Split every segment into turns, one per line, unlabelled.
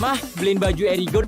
Mah, beliin baju Erigo.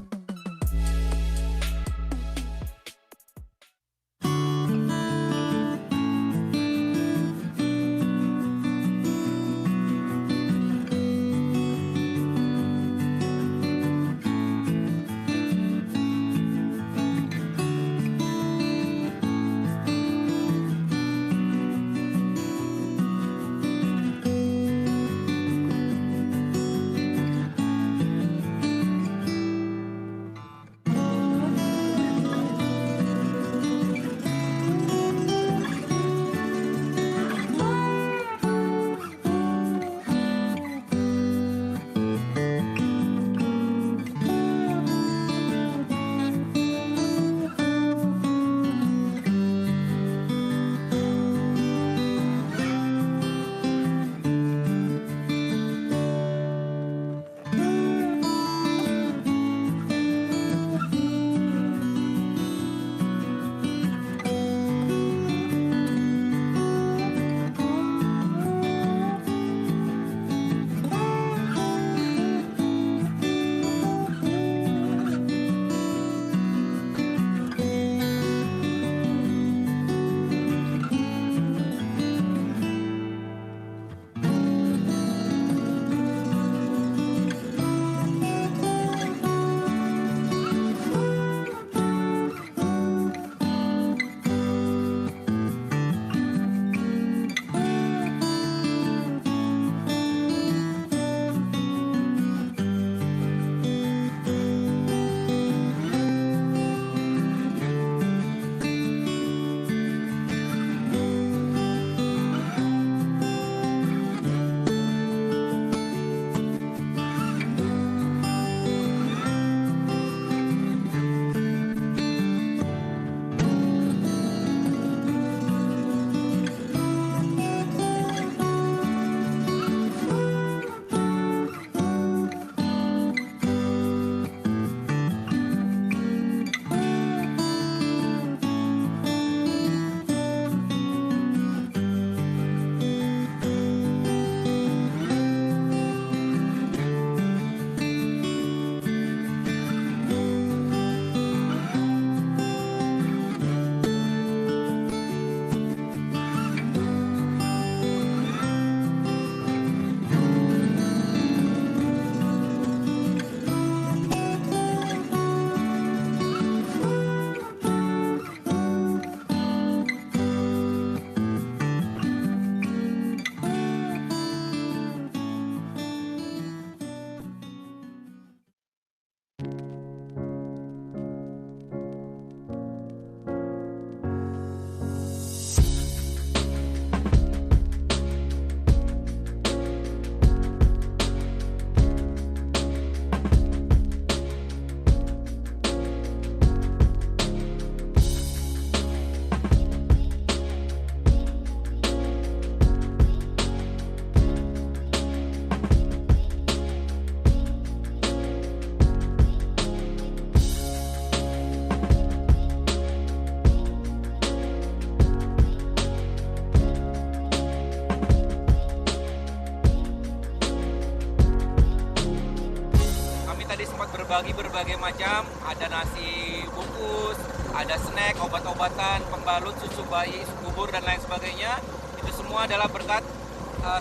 Berbagi berbagai macam, ada nasi bungkus, ada snack, obat-obatan, pembalut, susu bayi, bubur dan lain sebagainya. Itu semua adalah berkat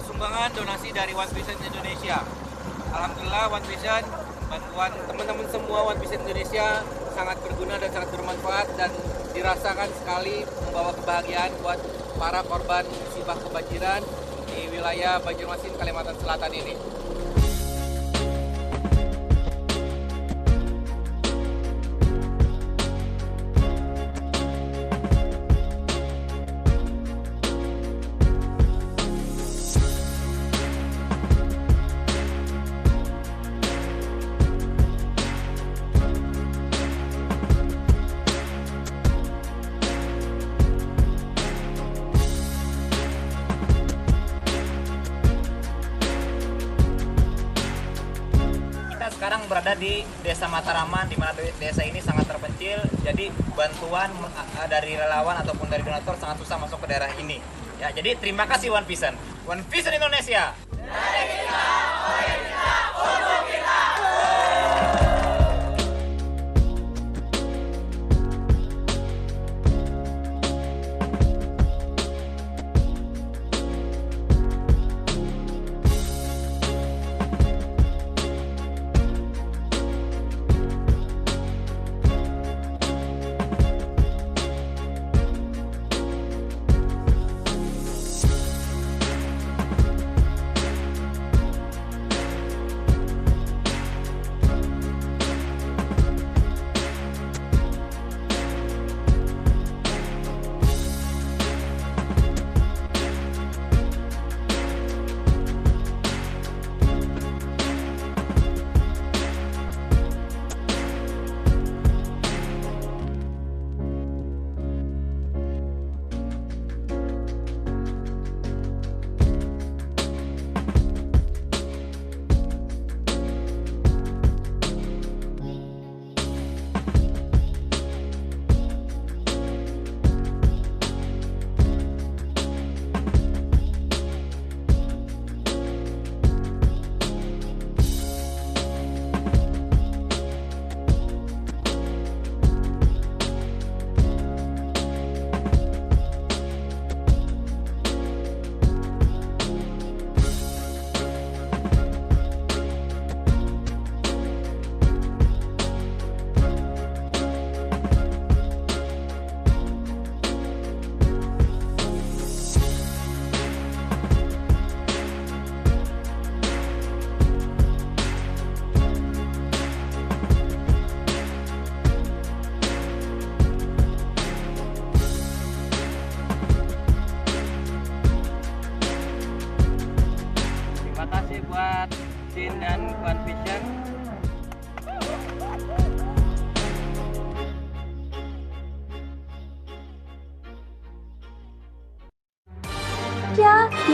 sumbangan donasi dari One Vision Indonesia. Alhamdulillah One Vision, bantuan teman-teman semua One Vision Indonesia sangat berguna dan sangat bermanfaat dan dirasakan sekali membawa kebahagiaan buat para korban musibah kebanjiran di wilayah Banjarmasin, Kalimantan Selatan ini.
Sekarang berada di Desa Mataraman, di mana desa ini sangat terpencil, jadi bantuan dari relawan ataupun dari donatur sangat susah masuk ke daerah ini. Ya, jadi terima kasih One Vision. One Vision Indonesia. Dari kita, oleh kita, untuk kita.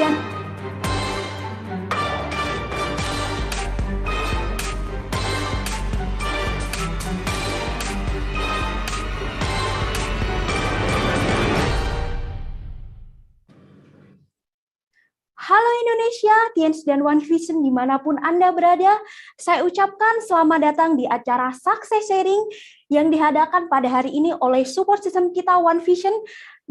kalian. Halo Indonesia, Tiens dan One Vision dimanapun Anda berada, saya ucapkan selamat datang di acara Success Sharing yang diadakan pada hari ini oleh support system kita One Vision.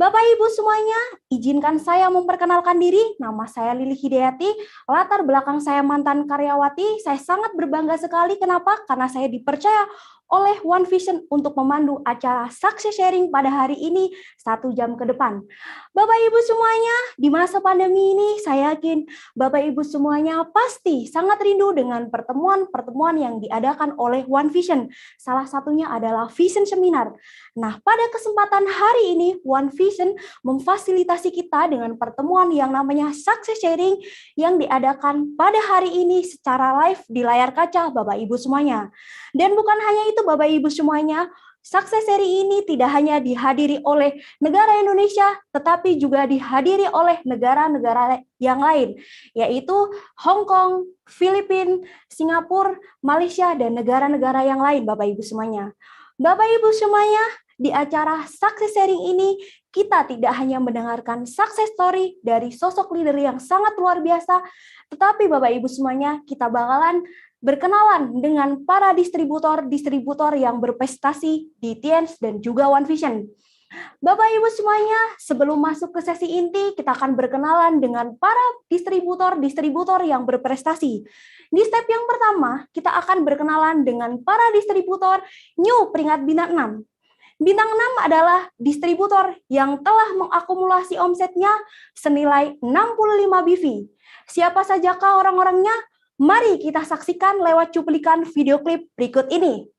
Bapak Ibu semuanya, izinkan saya memperkenalkan diri. Nama saya Lili Hidayati, latar belakang saya mantan karyawati. Saya sangat berbangga sekali, kenapa? Karena saya dipercaya oleh One Vision untuk memandu acara Success Sharing pada hari ini 1 jam ke depan. Bapak Ibu semuanya, di masa pandemi ini saya yakin Bapak Ibu semuanya pasti sangat rindu dengan pertemuan-pertemuan yang diadakan oleh One Vision. Salah satunya adalah Vision Seminar. Nah, pada kesempatan hari ini One Vision memfasilitasi kita dengan pertemuan yang namanya Success Sharing yang diadakan pada hari ini secara live di layar kaca Bapak Ibu semuanya. Dan bukan hanya itu Bapak Ibu semuanya, Success Sharing ini tidak hanya dihadiri oleh negara Indonesia, tetapi juga dihadiri oleh negara-negara yang lain, yaitu Hong Kong, Filipina, Singapura, Malaysia, dan negara-negara yang lain Bapak Ibu semuanya. Bapak Ibu semuanya, di acara Success Sharing ini, kita tidak hanya mendengarkan success story dari sosok leader yang sangat luar biasa, tetapi Bapak Ibu semuanya, kita bakalan berkenalan dengan para distributor yang berprestasi di Tiens dan juga One Vision. Bapak Ibu semuanya, sebelum masuk ke sesi inti, kita akan berkenalan dengan para distributor yang berprestasi. Di step yang pertama, kita akan berkenalan dengan para distributor New peringkat bintang 6. Bintang 6 adalah distributor yang telah mengakumulasi omsetnya senilai 65 BV. Siapa sajakah orang-orangnya? Mari kita saksikan lewat cuplikan video klip berikut ini.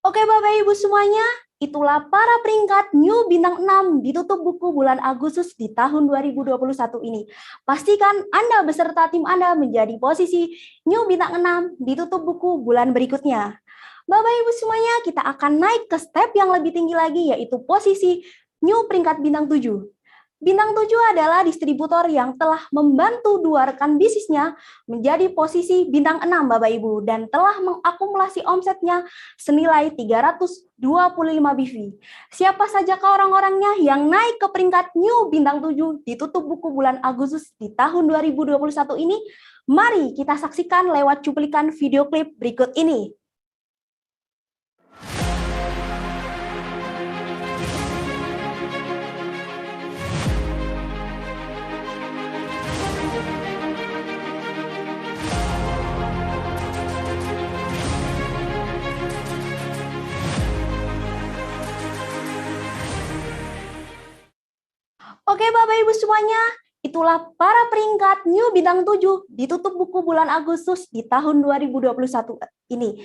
Oke Bapak Ibu semuanya, itulah para peringkat New Bintang 6 ditutup buku bulan Agustus di tahun 2021 ini. Pastikan Anda beserta tim Anda menjadi posisi New Bintang 6 ditutup buku bulan berikutnya. Bapak Ibu semuanya, kita akan naik ke step yang lebih tinggi lagi, yaitu posisi New peringkat Bintang 7. Bintang 7 adalah distributor yang telah membantu 2 rekan bisnisnya menjadi posisi bintang 6 Bapak Ibu dan telah mengakumulasi omsetnya senilai 325 BV. Siapa sajakah orang-orangnya yang naik ke peringkat New bintang 7 ditutup buku bulan Agustus di tahun 2021 ini? Mari kita saksikan lewat cuplikan video klip berikut ini. Oke Bapak Ibu semuanya, itulah para peringkat New Bintang 7 ditutup buku bulan Agustus di tahun 2021 ini.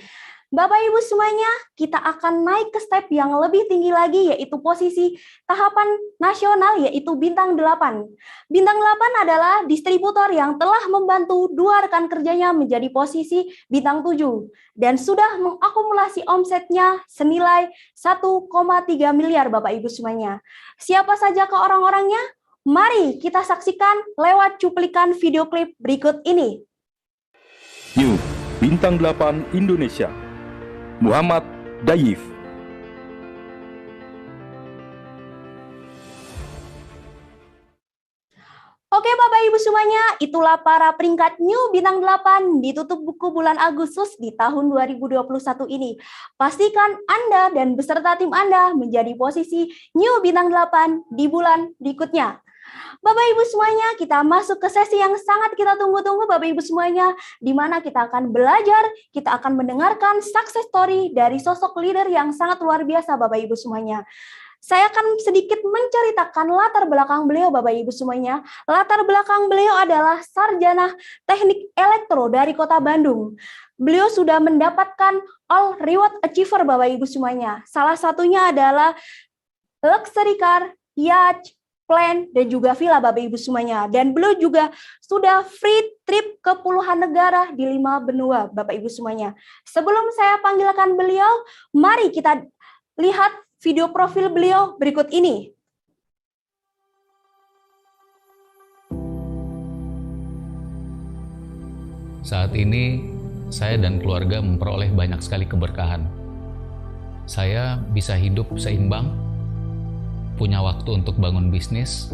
Bapak Ibu semuanya, kita akan naik ke step yang lebih tinggi lagi, yaitu posisi tahapan nasional, yaitu Bintang 8. Bintang 8 adalah distributor yang telah membantu 2 rekan kerjanya menjadi posisi Bintang 7 dan sudah mengakumulasi omsetnya senilai 1,3 miliar Bapak Ibu semuanya. Siapa saja ke orang-orangnya? Mari kita saksikan lewat cuplikan video klip berikut ini.
New Bintang 8 Indonesia, Muhammad Dayif.
Oke Bapak Ibu semuanya, itulah para peringkat New Bintang 8 di tutup buku bulan Agustus di tahun 2021 ini. Pastikan Anda dan beserta tim Anda menjadi posisi New Bintang 8 di bulan berikutnya. Bapak Ibu semuanya, kita masuk ke sesi yang sangat kita tunggu-tunggu Bapak Ibu semuanya, di mana kita akan belajar, kita akan mendengarkan success story dari sosok leader yang sangat luar biasa Bapak Ibu semuanya. Saya akan sedikit menceritakan latar belakang beliau Bapak Ibu semuanya. Latar belakang beliau adalah sarjana teknik elektro dari Kota Bandung. Beliau sudah mendapatkan all reward achiever Bapak Ibu semuanya. Salah satunya adalah luxury car, yacht, plan, dan juga villa Bapak Ibu semuanya. Dan beliau juga sudah free trip ke puluhan negara di 5 benua Bapak Ibu semuanya. Sebelum saya panggilkan beliau, mari kita lihat video profil beliau berikut ini.
Saat ini, saya dan keluarga memperoleh banyak sekali keberkahan. Saya bisa hidup seimbang, punya waktu untuk bangun bisnis,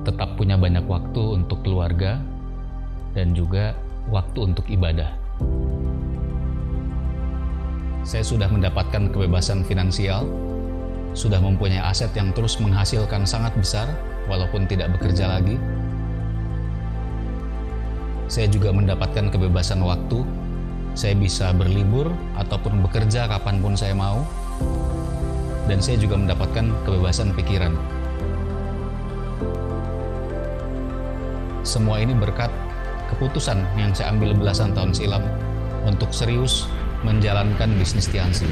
tetap punya banyak waktu untuk keluarga, dan juga waktu untuk ibadah. Saya sudah mendapatkan kebebasan finansial, sudah mempunyai aset yang terus menghasilkan sangat besar, walaupun tidak bekerja lagi. Saya juga mendapatkan kebebasan waktu, saya bisa berlibur ataupun bekerja kapanpun saya mau, dan saya juga mendapatkan kebebasan pikiran. Semua ini berkat keputusan yang saya ambil belasan tahun silam untuk serius menjalankan bisnis Tiansi.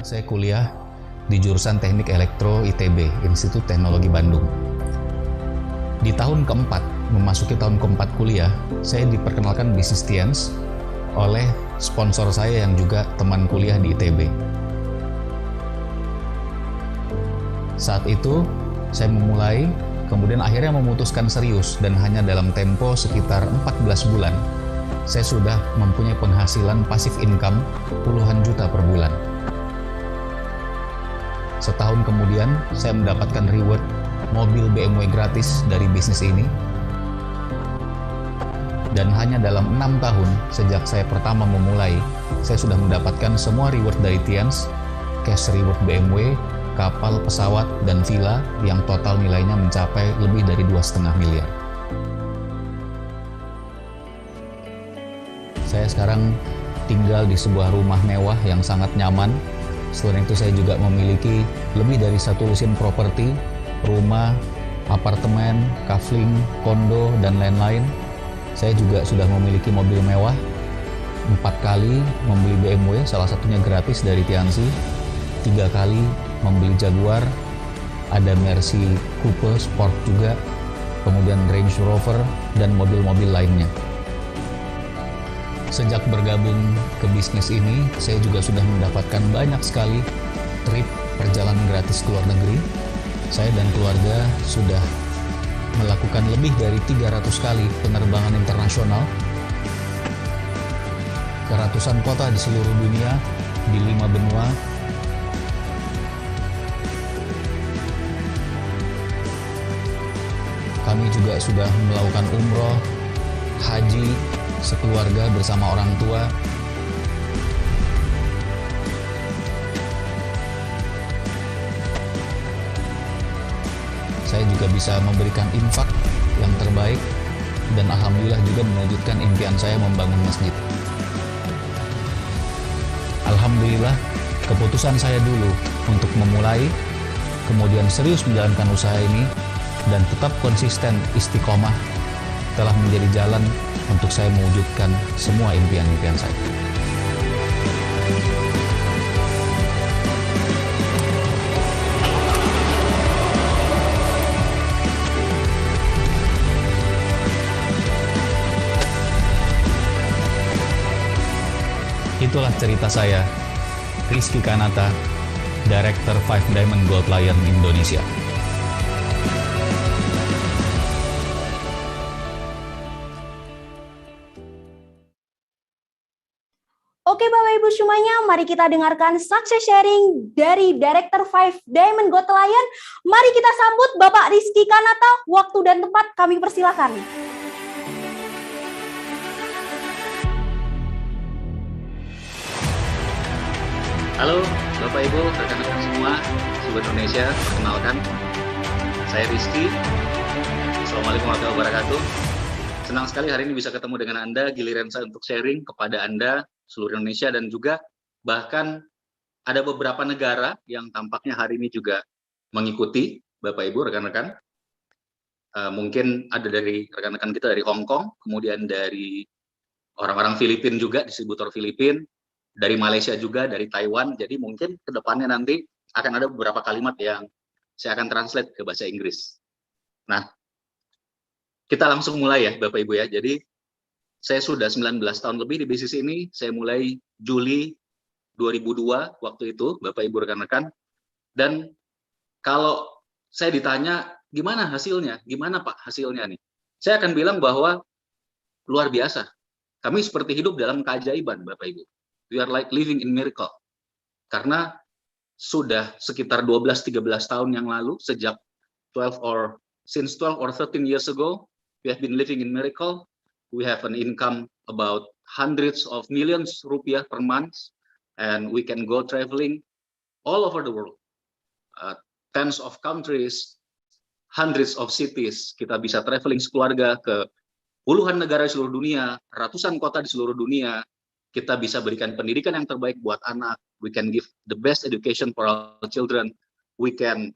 Saya kuliah di jurusan Teknik Elektro ITB, Institut Teknologi Bandung. Di tahun keempat, memasuki tahun keempat kuliah, saya diperkenalkan bisnis Tians oleh sponsor saya yang juga teman kuliah di ITB. Saat itu, saya memulai, kemudian akhirnya memutuskan serius, dan hanya dalam tempo sekitar 14 bulan, saya sudah mempunyai penghasilan pasif income puluhan juta per bulan. Setahun kemudian, saya mendapatkan reward mobil BMW gratis dari bisnis ini. Dan hanya dalam 6 tahun sejak saya pertama memulai, saya sudah mendapatkan semua reward dari Tians, cash reward BMW, kapal, pesawat, dan villa yang total nilainya mencapai lebih dari 2,5 miliar. Saya sekarang tinggal di sebuah rumah mewah yang sangat nyaman. Selain itu saya juga memiliki lebih dari 1 lusin properti, rumah, apartemen, kafling, kondo, dan lain-lain. Saya juga sudah memiliki mobil mewah, 4 kali membeli BMW, salah satunya gratis dari Tiansi, 3 kali membeli Jaguar, ada Mercy Coupe Sport juga, kemudian Range Rover, dan mobil-mobil lainnya. Sejak bergabung ke bisnis ini, saya juga sudah mendapatkan banyak sekali trip perjalanan gratis ke luar negeri. Saya dan keluarga sudah melakukan lebih dari 300 kali penerbangan internasional ke ratusan kota di seluruh dunia, di 5 benua. Kami juga sudah melakukan umroh, haji, sekeluarga bersama orang tua. Saya juga bisa memberikan infak yang terbaik, dan alhamdulillah juga mewujudkan impian saya membangun masjid. Alhamdulillah, keputusan saya dulu untuk memulai, kemudian serius menjalankan usaha ini, dan tetap konsisten istiqomah telah menjadi jalan untuk saya mewujudkan semua impian-impian saya. Itulah cerita saya, Rizky Kanata, Director 5 Diamond Gold Lion Indonesia.
Oke Bapak Ibu semuanya, mari kita dengarkan success sharing dari Director 5 Diamond Got Lion. Mari kita sambut Bapak Rizky Kanata. Waktu dan tempat kami persilakan.
Halo Bapak Ibu, rekan-rekan semua, Sobat Indonesia, perkenalkan, saya Rizky. Assalamualaikum warahmatullahi wabarakatuh. Senang sekali hari ini bisa ketemu dengan Anda, giliran saya untuk sharing kepada Anda, seluruh Indonesia, dan juga bahkan ada beberapa negara yang tampaknya hari ini juga mengikuti, Bapak Ibu, rekan-rekan. Mungkin ada dari rekan-rekan kita dari Hong Kong, kemudian dari orang-orang Filipina juga, distributor Filipina, dari Malaysia juga, dari Taiwan. Jadi mungkin ke depannya nanti akan ada beberapa kalimat yang saya akan translate ke bahasa Inggris. Nah, kita langsung mulai ya Bapak Ibu ya. Jadi saya sudah 19 tahun lebih di bisnis ini. Saya mulai Juli 2002 waktu itu, Bapak Ibu rekan-rekan. Dan kalau saya ditanya gimana hasilnya, gimana Pak hasilnya nih? Saya akan bilang bahwa luar biasa. Kami seperti hidup dalam keajaiban Bapak Ibu. We are like living in miracle. Karena sudah sekitar 12-13 tahun yang lalu, sejak 12 or 13 years ago, we have been living in miracle. We have an income about hundreds of millions rupiah per month, and we can go traveling all over the world. Tens of countries, hundreds of cities. Kita bisa traveling sekeluarga ke puluhan negara di seluruh dunia, ratusan kota di seluruh dunia. Kita bisa berikan pendidikan yang terbaik buat anak. We can give the best education for our children. We can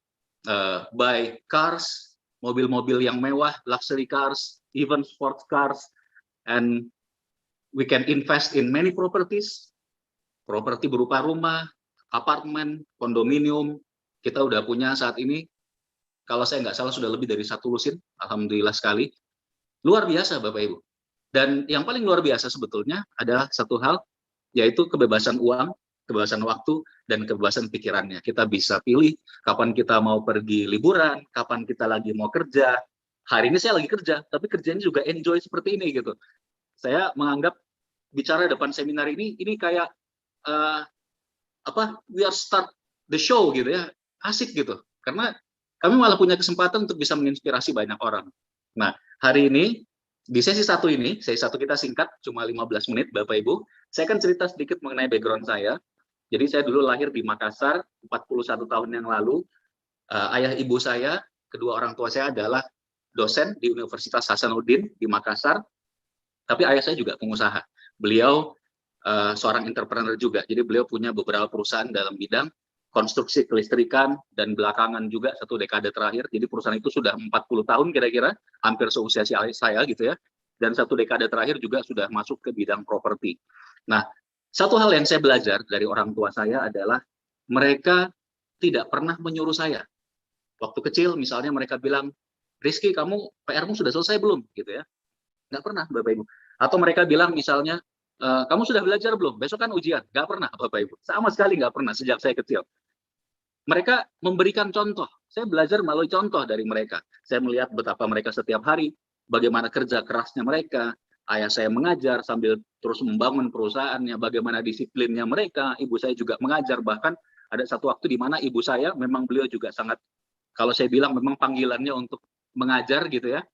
buy cars, mobil-mobil yang mewah, luxury cars, even sports cars, and we can invest in many properties. Properti berupa rumah, apartemen, kondominium. Kita udah punya saat ini, kalau saya nggak salah sudah lebih dari 1 lusin, alhamdulillah sekali. Luar biasa Bapak Ibu. Dan yang paling luar biasa sebetulnya adalah satu hal, yaitu kebebasan uang, kebebasan waktu, dan kebebasan pikirannya. Kita bisa pilih kapan kita mau pergi liburan, kapan kita lagi mau kerja. Hari ini saya lagi kerja, tapi kerjanya juga enjoy seperti ini gitu. Saya menganggap bicara depan seminar ini kayak we are start the show gitu ya, asik gitu. Karena kami malah punya kesempatan untuk bisa menginspirasi banyak orang. Nah, hari ini di sesi satu ini, sesi satu kita singkat, cuma 15 menit Bapak Ibu. Saya akan cerita sedikit mengenai background saya. Jadi saya dulu lahir di Makassar, 41 tahun yang lalu. Ayah ibu saya, kedua orang tua saya adalah dosen di Universitas Hasanuddin di Makassar. Tapi ayah saya juga pengusaha. Beliau seorang entrepreneur juga. Jadi beliau punya beberapa perusahaan dalam bidang konstruksi kelistrikan, dan belakangan juga 1 dekade terakhir. Jadi perusahaan itu sudah 40 tahun kira-kira, hampir seusia saya gitu ya. Dan 1 dekade terakhir juga sudah masuk ke bidang properti. Nah, satu hal yang saya belajar dari orang tua saya adalah mereka tidak pernah menyuruh saya. Waktu kecil misalnya mereka bilang, Rizky kamu PR-mu sudah selesai belum? Gitu ya. Nggak pernah Bapak Ibu. Atau mereka bilang misalnya, kamu sudah belajar belum? Besok kan ujian. Nggak pernah Bapak Ibu. Sama sekali nggak pernah sejak saya kecil. Mereka memberikan contoh. Saya belajar melalui contoh dari mereka. Saya melihat betapa mereka setiap hari, bagaimana kerja kerasnya mereka. Ayah saya mengajar sambil terus membangun perusahaannya, bagaimana disiplinnya mereka. Ibu saya juga mengajar. Bahkan ada satu waktu di mana ibu saya, memang beliau juga sangat, kalau saya bilang memang panggilannya untuk mengajar gitu ya.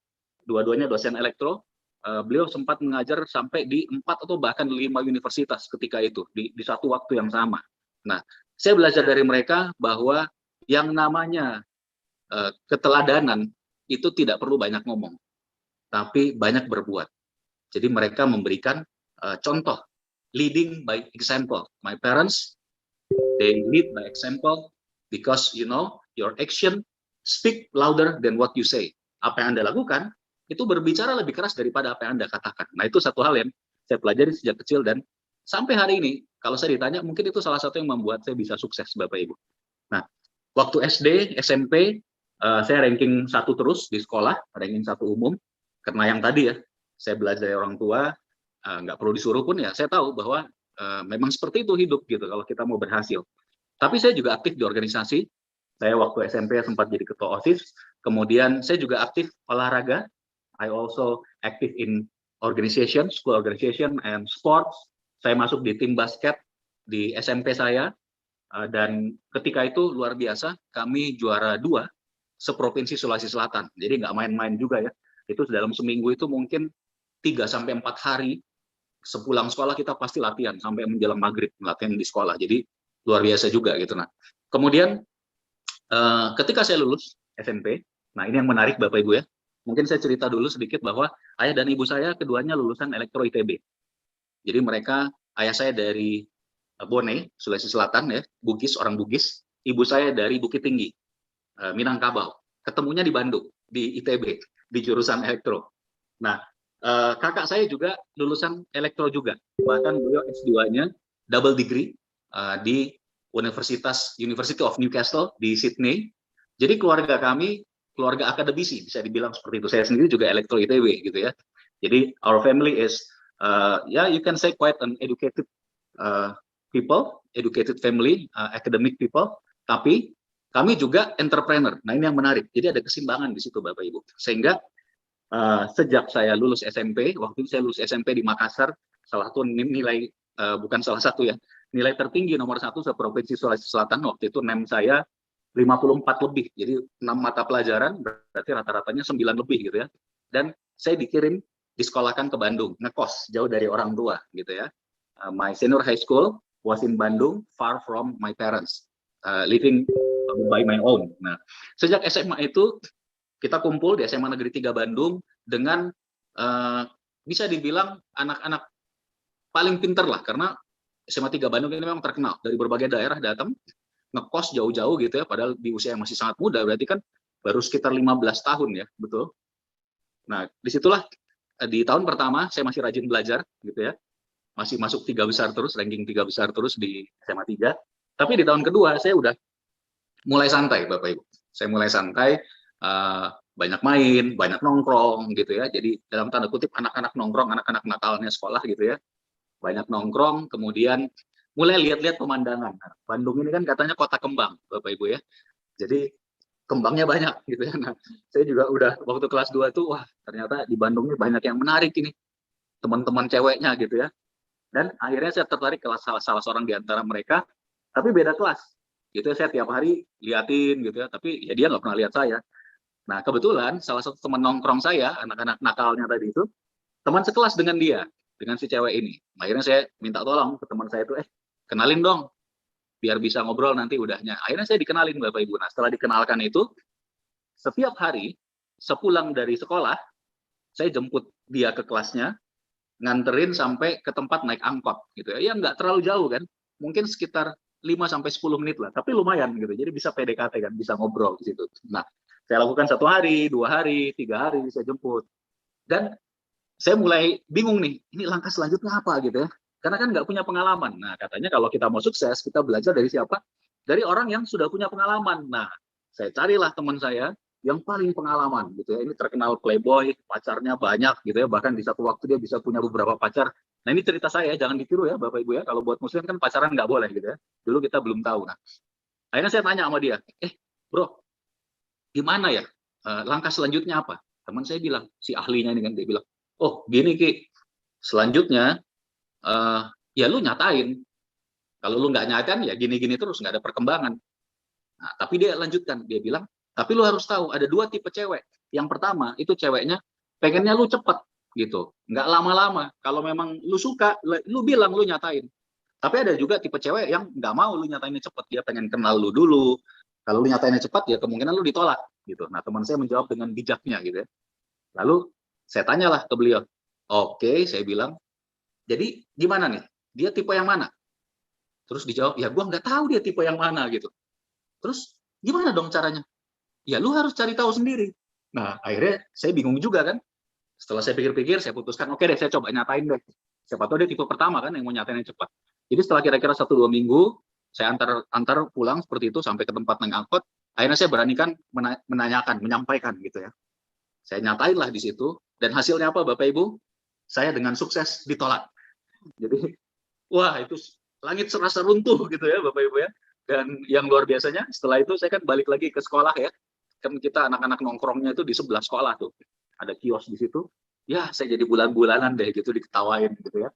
Dua-duanya dosen elektro. Beliau sempat mengajar sampai di 4 atau bahkan 5 universitas ketika itu, di satu waktu yang sama. Nah, saya belajar dari mereka bahwa yang namanya keteladanan itu tidak perlu banyak ngomong, tapi banyak berbuat. Jadi mereka memberikan contoh, leading by example. My parents, they lead by example because your action speak louder than what you say. Apa yang Anda lakukan itu berbicara lebih keras daripada apa yang Anda katakan. Nah, itu satu hal yang saya pelajari sejak kecil, dan sampai hari ini, kalau saya ditanya, mungkin itu salah satu yang membuat saya bisa sukses, Bapak Ibu. Nah, waktu SD, SMP, saya ranking 1 terus di sekolah, ranking 1 umum, karena yang tadi ya, saya belajar dari orang tua, nggak perlu disuruh pun ya, saya tahu bahwa memang seperti itu hidup gitu, kalau kita mau berhasil. Tapi saya juga aktif di organisasi. Saya waktu SMP sempat jadi ketua OSIS, kemudian saya juga aktif olahraga. I also active in organization, school organization and sports. Saya masuk di tim basket di SMP saya, dan ketika itu luar biasa, kami juara 2 seprovinsi Sulawesi Selatan. Jadi nggak main-main juga ya. Itu dalam seminggu itu mungkin 3-4 hari sepulang sekolah kita pasti latihan sampai menjelang maghrib, latihan di sekolah. Jadi luar biasa juga gitu. Nah, kemudian ketika saya lulus SMP, nah ini yang menarik Bapak Ibu ya. Mungkin saya cerita dulu sedikit bahwa ayah dan ibu saya keduanya lulusan Elektro ITB. Jadi mereka, ayah saya dari Bone, Sulawesi Selatan ya, Bugis, orang Bugis. Ibu saya dari Bukit Tinggi, Minangkabau. Ketemunya di Bandung, di ITB, di jurusan elektro. Nah, kakak saya juga lulusan elektro juga. Bahkan beliau S2-nya double degree di University of Newcastle di Sydney. Jadi keluarga kami keluarga akademisi, bisa dibilang seperti itu. Saya sendiri juga elektro ITB gitu ya. Jadi our family is you can say quite an educated people, educated family, academic people. Tapi kami juga entrepreneur. Nah ini yang menarik. Jadi ada keseimbangan di situ Bapak Ibu. Sehingga sejak saya lulus SMP, waktu itu saya lulus SMP di Makassar, salah satu nilai bukan salah satu ya, nilai tertinggi nomor 1 se-Provinsi Sulawesi Selatan. Waktu itu NEM saya 54 lebih, jadi 6 mata pelajaran, berarti rata-ratanya 9 lebih gitu ya. Dan saya dikirim, disekolahkan ke Bandung, ngekos, jauh dari orang tua gitu ya. My senior high school was in Bandung, far from my parents, living by my own. Nah, sejak SMA itu, kita kumpul di SMA Negeri 3 Bandung dengan bisa dibilang anak-anak paling pinter lah, karena SMA 3 Bandung ini memang terkenal, dari berbagai daerah datang, ngekos jauh-jauh gitu ya, padahal di usia yang masih sangat muda, berarti kan baru sekitar 15 tahun ya, betul. Nah, disitulah di tahun pertama saya masih rajin belajar gitu ya, masih masuk 3 besar terus, ranking 3 besar terus di SMA 3. Tapi di tahun kedua saya udah mulai santai Bapak Ibu. Saya mulai santai, banyak main, banyak nongkrong gitu ya. Jadi dalam tanda kutip anak-anak nongkrong, anak-anak nakalnya sekolah gitu ya. Banyak nongkrong, kemudian mulai lihat-lihat pemandangan. Nah, Bandung ini kan katanya kota kembang, Bapak Ibu ya. Jadi kembangnya banyak gitu ya. Nah, saya juga udah waktu kelas 2 tuh, wah ternyata di Bandung ini banyak yang menarik ini. Teman-teman ceweknya gitu ya. Dan akhirnya saya tertarik ke salah seorang di antara mereka, tapi beda kelas. Gitu ya, saya tiap hari liatin gitu ya, tapi ya dia nggak pernah lihat saya. Nah, kebetulan salah satu teman nongkrong saya, anak-anak nakalnya tadi itu, teman sekelas dengan dia, dengan si cewek ini. Akhirnya saya minta tolong ke teman saya itu, kenalin dong, biar bisa ngobrol nanti udahnya. Akhirnya saya dikenalin Bapak Ibu. Nah, setelah dikenalkan itu, setiap hari, sepulang dari sekolah, saya jemput dia ke kelasnya, nganterin sampai ke tempat naik angkot gitu ya. Ya nggak terlalu jauh kan, mungkin sekitar 5-10 menit lah, tapi lumayan gitu. Jadi bisa PDKT kan, bisa ngobrol di situ. Nah, saya lakukan 1 hari, 2 hari, 3 hari saya jemput. Dan saya mulai bingung nih, ini langkah selanjutnya apa gitu ya. Karena kan nggak punya pengalaman. Nah, katanya kalau kita mau sukses, kita belajar dari siapa? Dari orang yang sudah punya pengalaman. Nah, saya carilah teman saya yang paling pengalaman gitu ya. Ini terkenal playboy, pacarnya banyak gitu ya. Bahkan di satu waktu dia bisa punya beberapa pacar. Nah, ini cerita saya, jangan ditiru ya Bapak Ibu ya. Kalau buat muslim kan pacaran nggak boleh gitu ya. Dulu kita belum tahu. Nah, akhirnya saya tanya sama dia, bro, gimana ya? Langkah selanjutnya apa? Teman saya bilang, si ahlinya ini kan, dia bilang, oh gini Ki, selanjutnya ya lu nyatain. Kalau lu nggak nyatain ya gini-gini terus, nggak ada perkembangan. Nah, tapi dia lanjutkan, dia bilang, tapi lu harus tahu ada 2 tipe cewek. Yang pertama itu ceweknya pengennya lu cepet gitu, nggak lama-lama. Kalau memang lu suka, lu bilang, lu nyatain. Tapi ada juga tipe cewek yang nggak mau lu nyatainnya cepet, dia pengen kenal lu dulu. Kalau lu nyatainnya cepat ya kemungkinan lu ditolak gitu. Nah, teman saya menjawab dengan bijaknya gitu ya. Lalu saya tanyalah ke beliau, oke, saya bilang, jadi gimana nih? Dia tipe yang mana? Terus dijawab, ya gua nggak tahu dia tipe yang mana gitu. Terus gimana dong caranya? Ya lu harus cari tahu sendiri. Nah, akhirnya saya bingung juga kan. Setelah saya pikir-pikir, saya putuskan, oke deh, saya coba nyatain deh. Siapa tahu dia tipe pertama kan yang mau nyatainnya cepat. Jadi setelah kira-kira 1-2 minggu, saya antar pulang seperti itu sampai ke tempat naik angkot. Akhirnya saya beranikan menanyakan, menyampaikan gitu ya. Saya nyatain lah di situ. Dan hasilnya apa Bapak Ibu? Saya dengan sukses ditolak. Jadi, wah itu langit serasa runtuh gitu ya Bapak Ibu ya. Dan yang luar biasanya, setelah itu saya kan balik lagi ke sekolah ya. Kan kita anak-anak nongkrongnya itu di sebelah sekolah tuh. Ada kios di situ. Ya, saya jadi bulan-bulanan deh gitu diketawain gitu ya.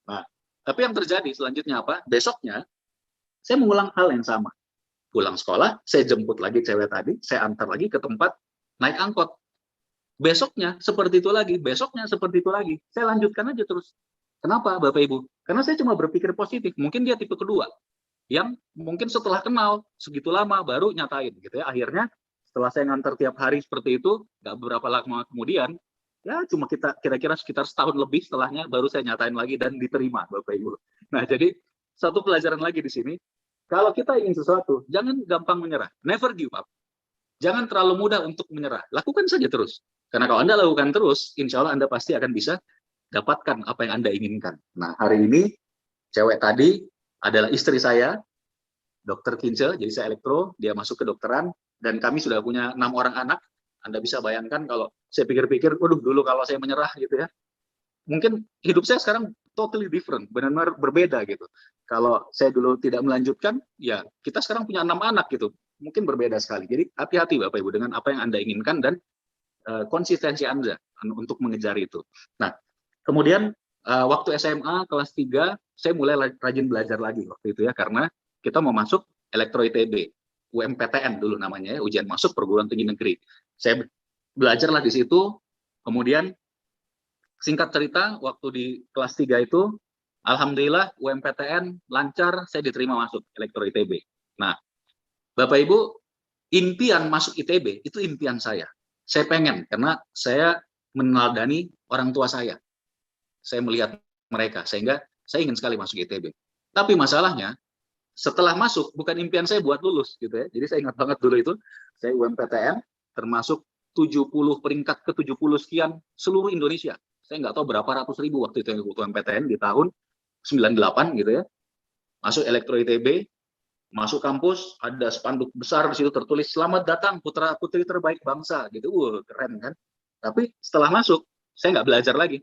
Nah, Tapi yang terjadi selanjutnya apa? Besoknya, saya mengulang hal yang sama. Pulang sekolah, saya jemput lagi cewek tadi, saya antar lagi ke tempat naik angkot. Besoknya seperti itu lagi, besoknya seperti itu lagi. Saya lanjutkan aja terus. Kenapa, Bapak Ibu? Karena saya cuma berpikir positif. Mungkin dia tipe kedua, yang mungkin setelah kenal segitu lama baru nyatain gitu ya. Akhirnya setelah saya nganter tiap hari seperti itu, nggak beberapa lama kemudian, ya cuma kita kira-kira sekitar setahun lebih setelahnya baru saya nyatain lagi dan diterima, Bapak Ibu. Nah, jadi satu pelajaran lagi di sini, kalau kita ingin sesuatu, jangan gampang menyerah. Never give up. Jangan terlalu mudah untuk menyerah. Lakukan saja terus. Karena kalau Anda lakukan terus, insya Allah Anda pasti akan bisa dapatkan apa yang Anda inginkan. Nah, hari ini, cewek tadi adalah istri saya, Dokter Kince, jadi saya elektro, dia masuk ke dokteran, dan kami sudah punya 6 orang anak. Anda bisa bayangkan kalau saya pikir-pikir, waduh dulu kalau saya menyerah gitu ya, mungkin hidup saya sekarang totally different, benar-benar berbeda gitu. Kalau saya dulu tidak melanjutkan, ya kita sekarang punya 6 anak gitu, mungkin berbeda sekali. Jadi hati-hati Bapak Ibu dengan apa yang Anda inginkan dan konsistensi Anda untuk mengejar itu. Nah, kemudian waktu SMA kelas 3, saya mulai rajin belajar lagi waktu itu ya, karena kita mau masuk elektro ITB, UMPTN dulu namanya ya, ujian masuk perguruan tinggi negeri. Saya belajarlah di situ, kemudian singkat cerita, waktu di kelas 3 itu, alhamdulillah UMPTN lancar, saya diterima masuk elektro ITB. Nah, Bapak Ibu, impian masuk ITB itu impian saya. Saya pengen, karena saya meneladani orang tua saya. Saya melihat mereka, sehingga saya ingin sekali masuk ITB. Tapi masalahnya, setelah masuk, bukan impian saya buat lulus gitu ya. Jadi saya ingat banget dulu itu, saya UMPTN, termasuk 70 peringkat ke 70 sekian seluruh Indonesia. Saya nggak tahu berapa ratus ribu waktu itu UMPTN di tahun 98 gitu ya. Masuk elektro ITB, masuk kampus, ada spanduk besar di situ tertulis selamat datang putra putri terbaik bangsa gitu. Keren kan. Tapi setelah masuk, saya nggak belajar lagi.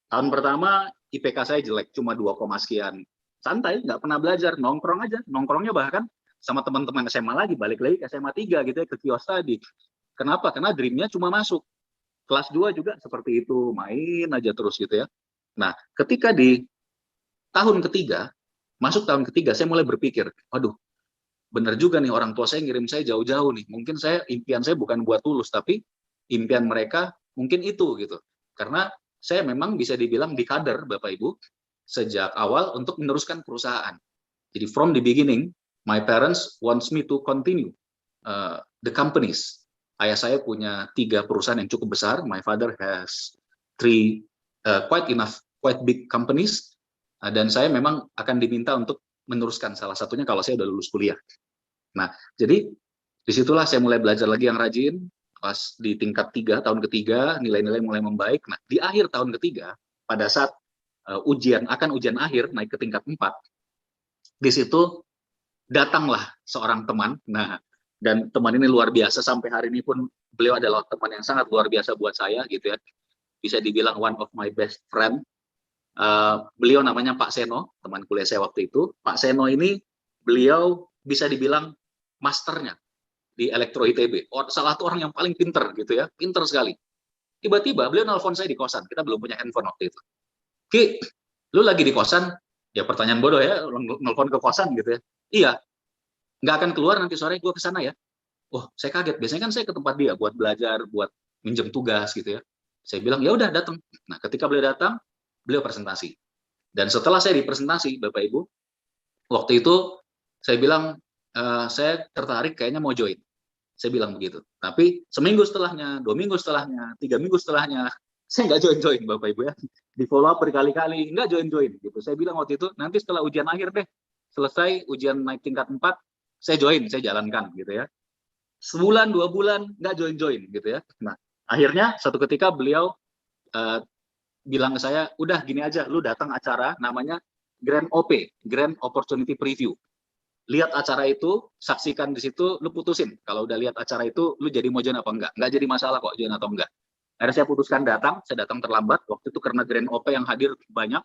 Tahun pertama IPK saya jelek, cuma 2, sekian. Santai, nggak pernah belajar, nongkrong aja. Nongkrongnya bahkan sama teman-teman SMA lagi, balik lagi ke SMA 3 gitu ya, ke kios tadi. Kenapa? Karena dream-nya cuma masuk. Kelas 2 juga seperti itu, main aja terus gitu ya. Nah, ketika di tahun ketiga, masuk tahun ketiga, saya mulai berpikir, waduh, bener juga nih orang tua saya ngirim saya jauh-jauh nih. Mungkin impian saya bukan buat lulus, tapi impian mereka mungkin itu gitu. Karena saya memang bisa dibilang di kader, Bapak Ibu, sejak awal untuk meneruskan perusahaan. Jadi from the beginning, my parents wants me to continue the companies. Ayah saya punya 3 perusahaan yang cukup besar. My father has 3 quite big companies. Dan saya memang akan diminta untuk meneruskan salah satunya kalau saya udah lulus kuliah. Nah, jadi disitulah saya mulai belajar lagi yang rajin. Pas di tingkat 3, tahun ketiga, nilai-nilai mulai membaik. Nah, di akhir tahun ketiga, pada saat ujian akhir, naik ke tingkat 4, di situ datanglah seorang teman. Nah, dan teman ini luar biasa, sampai hari ini pun beliau adalah teman yang sangat luar biasa buat saya gitu ya. Bisa dibilang one of my best friend. Beliau namanya Pak Seno, teman kuliah saya waktu itu. Pak Seno ini beliau bisa dibilang masternya di elektro ITB. Salah satu orang yang paling pinter gitu ya, pinter sekali. Tiba-tiba beliau nelfon saya di kosan, kita belum punya handphone waktu itu. Ki, lu lagi di kosan? Ya pertanyaan bodoh ya, nelfon ke kosan gitu ya. Iya, nggak akan keluar nanti sore gue ke sana ya. Oh, saya kaget. Biasanya kan saya ke tempat dia buat belajar, buat minjem tugas gitu ya. Saya bilang ya udah datang. Nah, ketika beliau datang, beliau presentasi. Dan setelah saya dipresentasi, Bapak Ibu, waktu itu saya bilang saya tertarik kayaknya mau join. Saya bilang begitu. Tapi seminggu setelahnya, 2 minggu setelahnya, 3 minggu setelahnya, saya nggak join-join Bapak Ibu ya. Di follow up berkali-kali, nggak join-join gitu. Saya bilang waktu itu, nanti setelah ujian akhir deh, selesai ujian naik tingkat 4, saya join, saya jalankan gitu ya. Sebulan, 2 bulan, nggak join-join gitu ya. Nah, akhirnya satu ketika beliau bilang ke saya, udah gini aja, lu datang acara namanya Grand OP, Grand Opportunity Preview. Lihat acara itu, saksikan di situ, lu putusin. Kalau udah lihat acara itu, lu jadi mau join apa enggak. Nggak jadi masalah kok join atau enggak. Akhirnya saya putuskan datang, saya datang terlambat. Waktu itu karena Grand OP yang hadir banyak,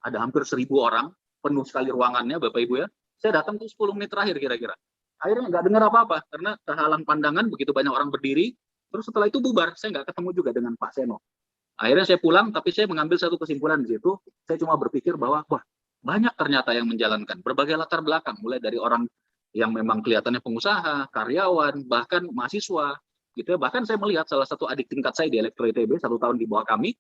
ada hampir 1.000 orang, penuh sekali ruangannya Bapak Ibu ya. Saya datang tuh 10 menit terakhir kira-kira. Akhirnya nggak dengar apa-apa, karena terhalang pandangan, begitu banyak orang berdiri, terus setelah itu bubar, saya nggak ketemu juga dengan Pak Seno. Akhirnya saya pulang, tapi saya mengambil satu kesimpulan di situ, saya cuma berpikir bahwa, wah, banyak ternyata yang menjalankan berbagai latar belakang, mulai dari orang yang memang kelihatannya pengusaha, karyawan, bahkan mahasiswa, gitu ya. Bahkan saya melihat salah satu adik tingkat saya di Elektro ITB 1 tahun di bawah kami,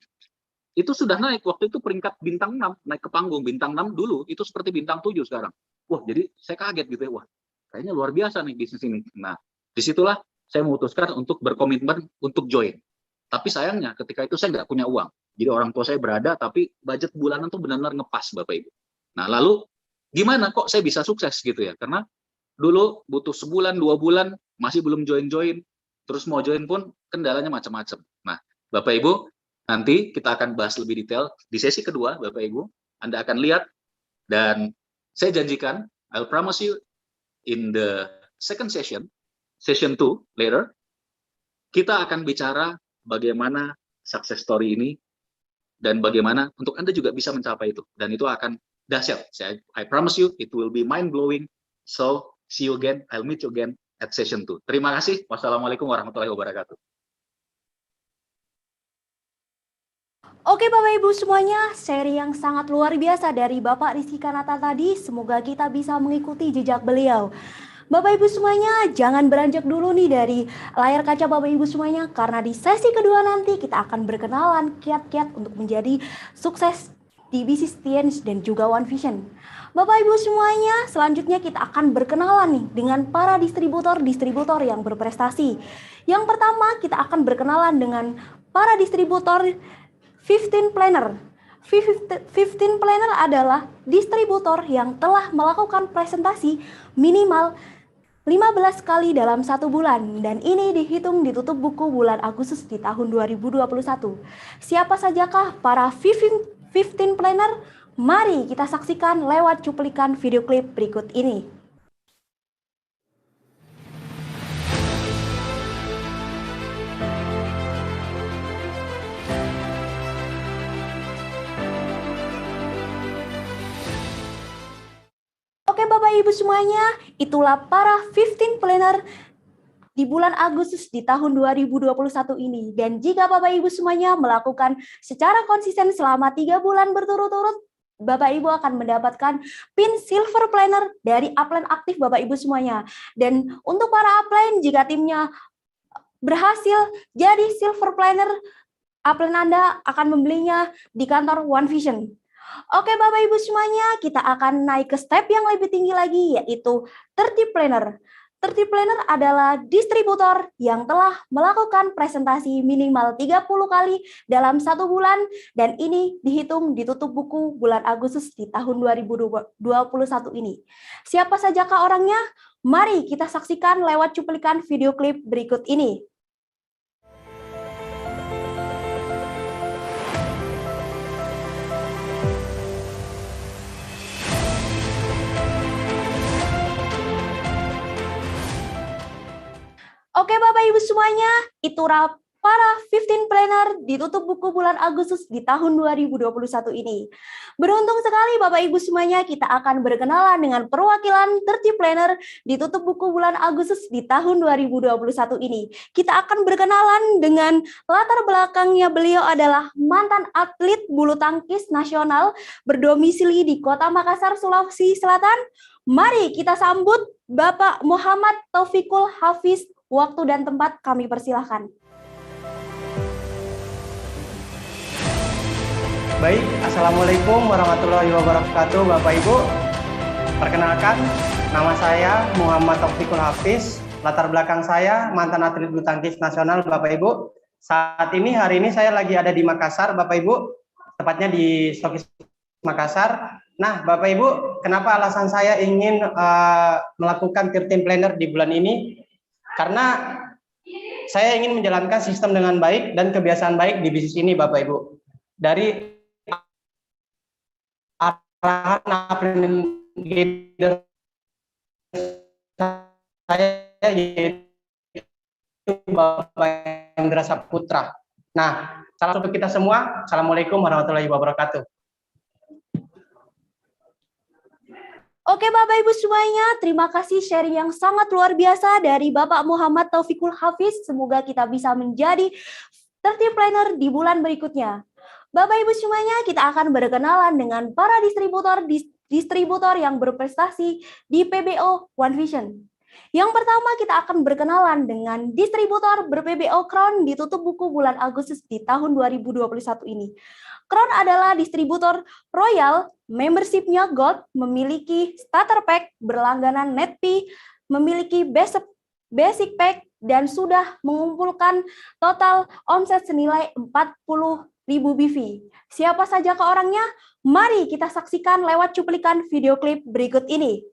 itu sudah naik waktu itu peringkat bintang 6, naik ke panggung bintang 6 dulu, itu seperti bintang 7 sekarang. Wah, jadi saya kaget gitu ya, wah kayaknya luar biasa nih bisnis ini. Nah, disitulah saya memutuskan untuk berkomitmen untuk join. Tapi sayangnya ketika itu saya nggak punya uang. Jadi orang tua saya berada, tapi budget bulanan tuh benar-benar ngepas Bapak Ibu. Nah, lalu gimana kok saya bisa sukses gitu ya? Karena dulu butuh sebulan, 2 bulan, masih belum join-join, terus mau join pun kendalanya macam-macam. Nah, Bapak Ibu, nanti kita akan bahas lebih detail di sesi kedua, Bapak Ibu. Anda akan lihat, dan saya janjikan, I'll promise you, in the second session 2 later, kita akan bicara bagaimana success story ini, dan bagaimana untuk Anda juga bisa mencapai itu. Dan itu akan dahsyat. I promise you, it will be mind-blowing. So, see you again. I'll meet you again at session 2. Terima kasih. Wassalamualaikum warahmatullahi wabarakatuh.
Oke Bapak Ibu semuanya, seri yang sangat luar biasa dari Bapak Rizky Kanata tadi, semoga kita bisa mengikuti jejak beliau. Bapak Ibu semuanya, jangan beranjak dulu nih dari layar kaca Bapak Ibu semuanya, karena di sesi kedua nanti kita akan berkenalan kiat-kiat untuk menjadi sukses di bisnis Tiens dan juga One Vision. Bapak Ibu semuanya, selanjutnya kita akan berkenalan nih dengan para distributor yang berprestasi. Yang pertama, kita akan berkenalan dengan para distributor 15 Planner. 15 Planner adalah distributor yang telah melakukan presentasi minimal 15 kali dalam 1 bulan, dan ini dihitung ditutup buku bulan Agustus di tahun 2021. Siapa sajakah para 15 Planner? Mari kita saksikan lewat cuplikan video klip berikut ini. Oke Bapak Ibu semuanya, itulah para 15 Planner di bulan Agustus di tahun 2021 ini. Dan jika Bapak Ibu semuanya melakukan secara konsisten selama 3 bulan berturut-turut, Bapak Ibu akan mendapatkan pin Silver Planner dari upline aktif Bapak Ibu semuanya. Dan untuk para upline, jika timnya berhasil jadi Silver Planner, upline Anda akan membelinya di kantor One Vision. Oke Bapak Ibu semuanya, kita akan naik ke step yang lebih tinggi lagi, yaitu 30 Planner. 30 Planner adalah distributor yang telah melakukan presentasi minimal 30 kali dalam 1 bulan, dan ini dihitung ditutup buku bulan Agustus di tahun 2021 ini. Siapa sajakah orangnya? Mari kita saksikan lewat cuplikan video klip berikut ini. Oke Bapak Ibu semuanya, itulah para 15 Planner ditutup buku bulan Agustus di tahun 2021 ini. Beruntung sekali Bapak Ibu semuanya, kita akan berkenalan dengan perwakilan 30 Planner ditutup buku bulan Agustus di tahun 2021 ini. Kita akan berkenalan dengan latar belakangnya, beliau adalah mantan atlet bulu tangkis nasional berdomisili di Kota Makassar, Sulawesi Selatan. Mari kita sambut Bapak Muhammad Taufikul Hafiz. Waktu dan tempat kami persilahkan.
Baik, Assalamualaikum warahmatullahi wabarakatuh Bapak Ibu. Perkenalkan, nama saya Muhammad Taufikul Hafiz. Latar belakang saya mantan atlet bulu tangkis nasional Bapak Ibu. Hari ini saya lagi ada di Makassar Bapak Ibu, tepatnya di Stokis Makassar. Nah Bapak Ibu, kenapa alasan saya ingin melakukan 13 Planner di bulan ini? Karena saya ingin menjalankan sistem dengan baik dan kebiasaan baik di bisnis ini Bapak Ibu. Dari arahan leader saya yaitu Bapak Indra Saputra. Nah, salam untuk kita semua. Assalamualaikum warahmatullahi wabarakatuh.
Oke Bapak Ibu semuanya, terima kasih sharing yang sangat luar biasa dari Bapak Muhammad Taufikul Hafiz. Semoga kita bisa menjadi 30 Planner di bulan berikutnya. Bapak Ibu semuanya, kita akan berkenalan dengan para distributor distributor yang berprestasi di PBO One Vision. Yang pertama kita akan berkenalan dengan distributor ber-PBO Crown ditutup buku bulan Agustus di tahun 2021 ini. Crown adalah distributor royal, membership-nya Gold, memiliki starter pack, berlangganan Netpi, memiliki basic pack, dan sudah mengumpulkan total omset senilai 40.000 BV. Siapa saja ke orangnya? Mari kita saksikan lewat cuplikan video klip berikut ini.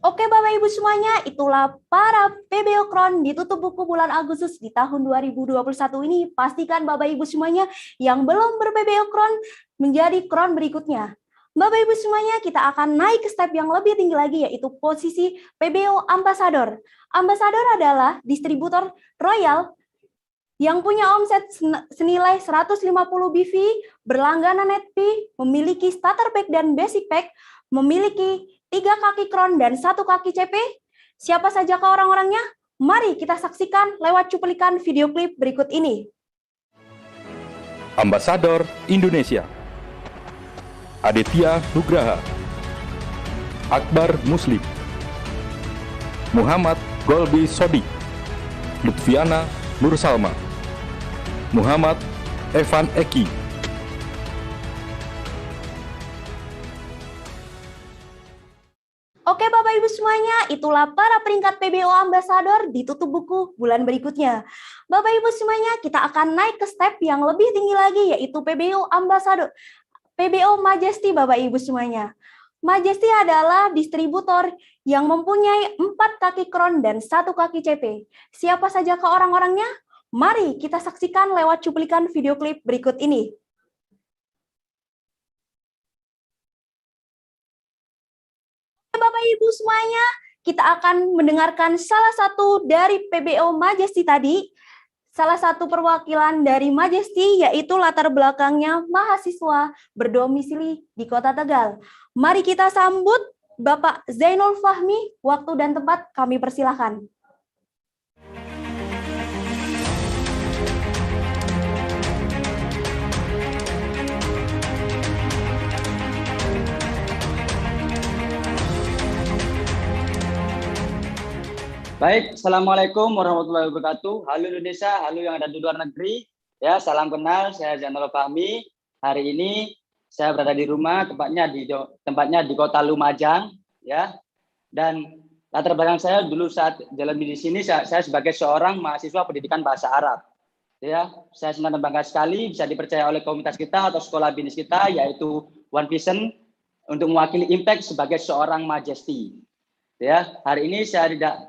Oke Bapak Ibu semuanya, itulah para PBO Crown ditutup buku bulan Agustus di tahun 2021 ini. Pastikan Bapak Ibu semuanya yang belum ber-PBO Crown menjadi Crown berikutnya. Bapak Ibu semuanya, kita akan naik ke step yang lebih tinggi lagi, yaitu posisi PBO Ambassador. Ambassador adalah distributor royal yang punya omset senilai 150 BV, berlangganan Netpi, memiliki starter pack dan basic pack, memiliki 3 kaki Crown dan 1 kaki CP. Siapa saja ke orang-orangnya? Mari kita saksikan lewat cuplikan video klip berikut ini.
Ambasador Indonesia Aditya Nugraha, Akbar Muslim, Muhammad Golbi Sodik, Lutfiana Nur Salma, Muhammad Evan Eki.
Oke Bapak Ibu semuanya, itulah para peringkat PBO Ambassador ditutup buku bulan berikutnya. Bapak Ibu semuanya, kita akan naik ke step yang lebih tinggi lagi, yaitu PBO Ambassador, PBO Majesty Bapak Ibu semuanya. Majesty adalah distributor yang mempunyai 4 kaki Crown dan 1 kaki CP. Siapa saja ke orang-orangnya? Mari kita saksikan lewat cuplikan video klip berikut ini. Bapak Ibu semuanya, kita akan mendengarkan salah satu dari PBO Majesty tadi. Salah satu perwakilan dari Majesty yaitu latar belakangnya mahasiswa berdomisili di Kota Tegal. Mari kita sambut Bapak Zainul Fahmi. Waktu dan tempat kami persilahkan.
Baik, Assalamualaikum warahmatullahi wabarakatuh. Halo Indonesia, halo yang ada di luar negeri. Ya, salam kenal, saya Zainul Fahmi. Hari ini saya berada di rumah, tempatnya di Kota Lumajang, ya. Dan latar belakang saya dulu saat jalan di sini, saya sebagai seorang mahasiswa pendidikan bahasa Arab. Ya, saya senang dan bangga sekali bisa dipercaya oleh komunitas kita atau sekolah bisnis kita, yaitu One Vision, untuk mewakili Impact sebagai seorang Majesty. Ya, hari ini saya tidak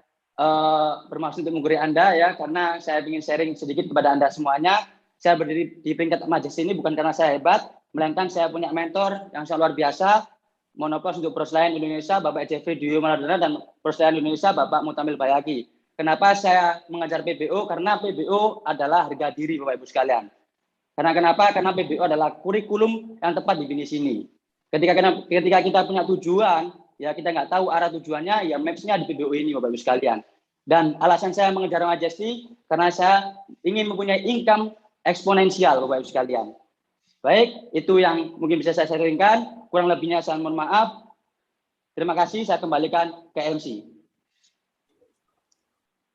bermaksud untuk menggurui Anda ya, karena saya ingin sharing sedikit kepada Anda semuanya. Saya berdiri di peringkat Majesty ini bukan karena saya hebat, melainkan saya punya mentor yang sangat luar biasa, monoplos untuk Proselayan Indonesia Bapak Jeffrey Duyo Maladona dan Proselayan Indonesia Bapak Mutamil Bayaki. Kenapa saya mengajar PBO? Karena PBO adalah harga diri Bapak Ibu sekalian. Karena kenapa? Karena PBO adalah kurikulum yang tepat di bisnis ini. ketika kita punya tujuan, ya kita nggak tahu arah tujuannya, ya maps-nya di PBO ini Bapak Ibu sekalian. Dan alasan saya mengejar Majesty karena saya ingin mempunyai income eksponensial Bapak Ibu sekalian. Baik, itu yang mungkin bisa saya sharingkan. Kurang lebihnya saya mohon maaf. Terima kasih, saya kembalikan ke MC.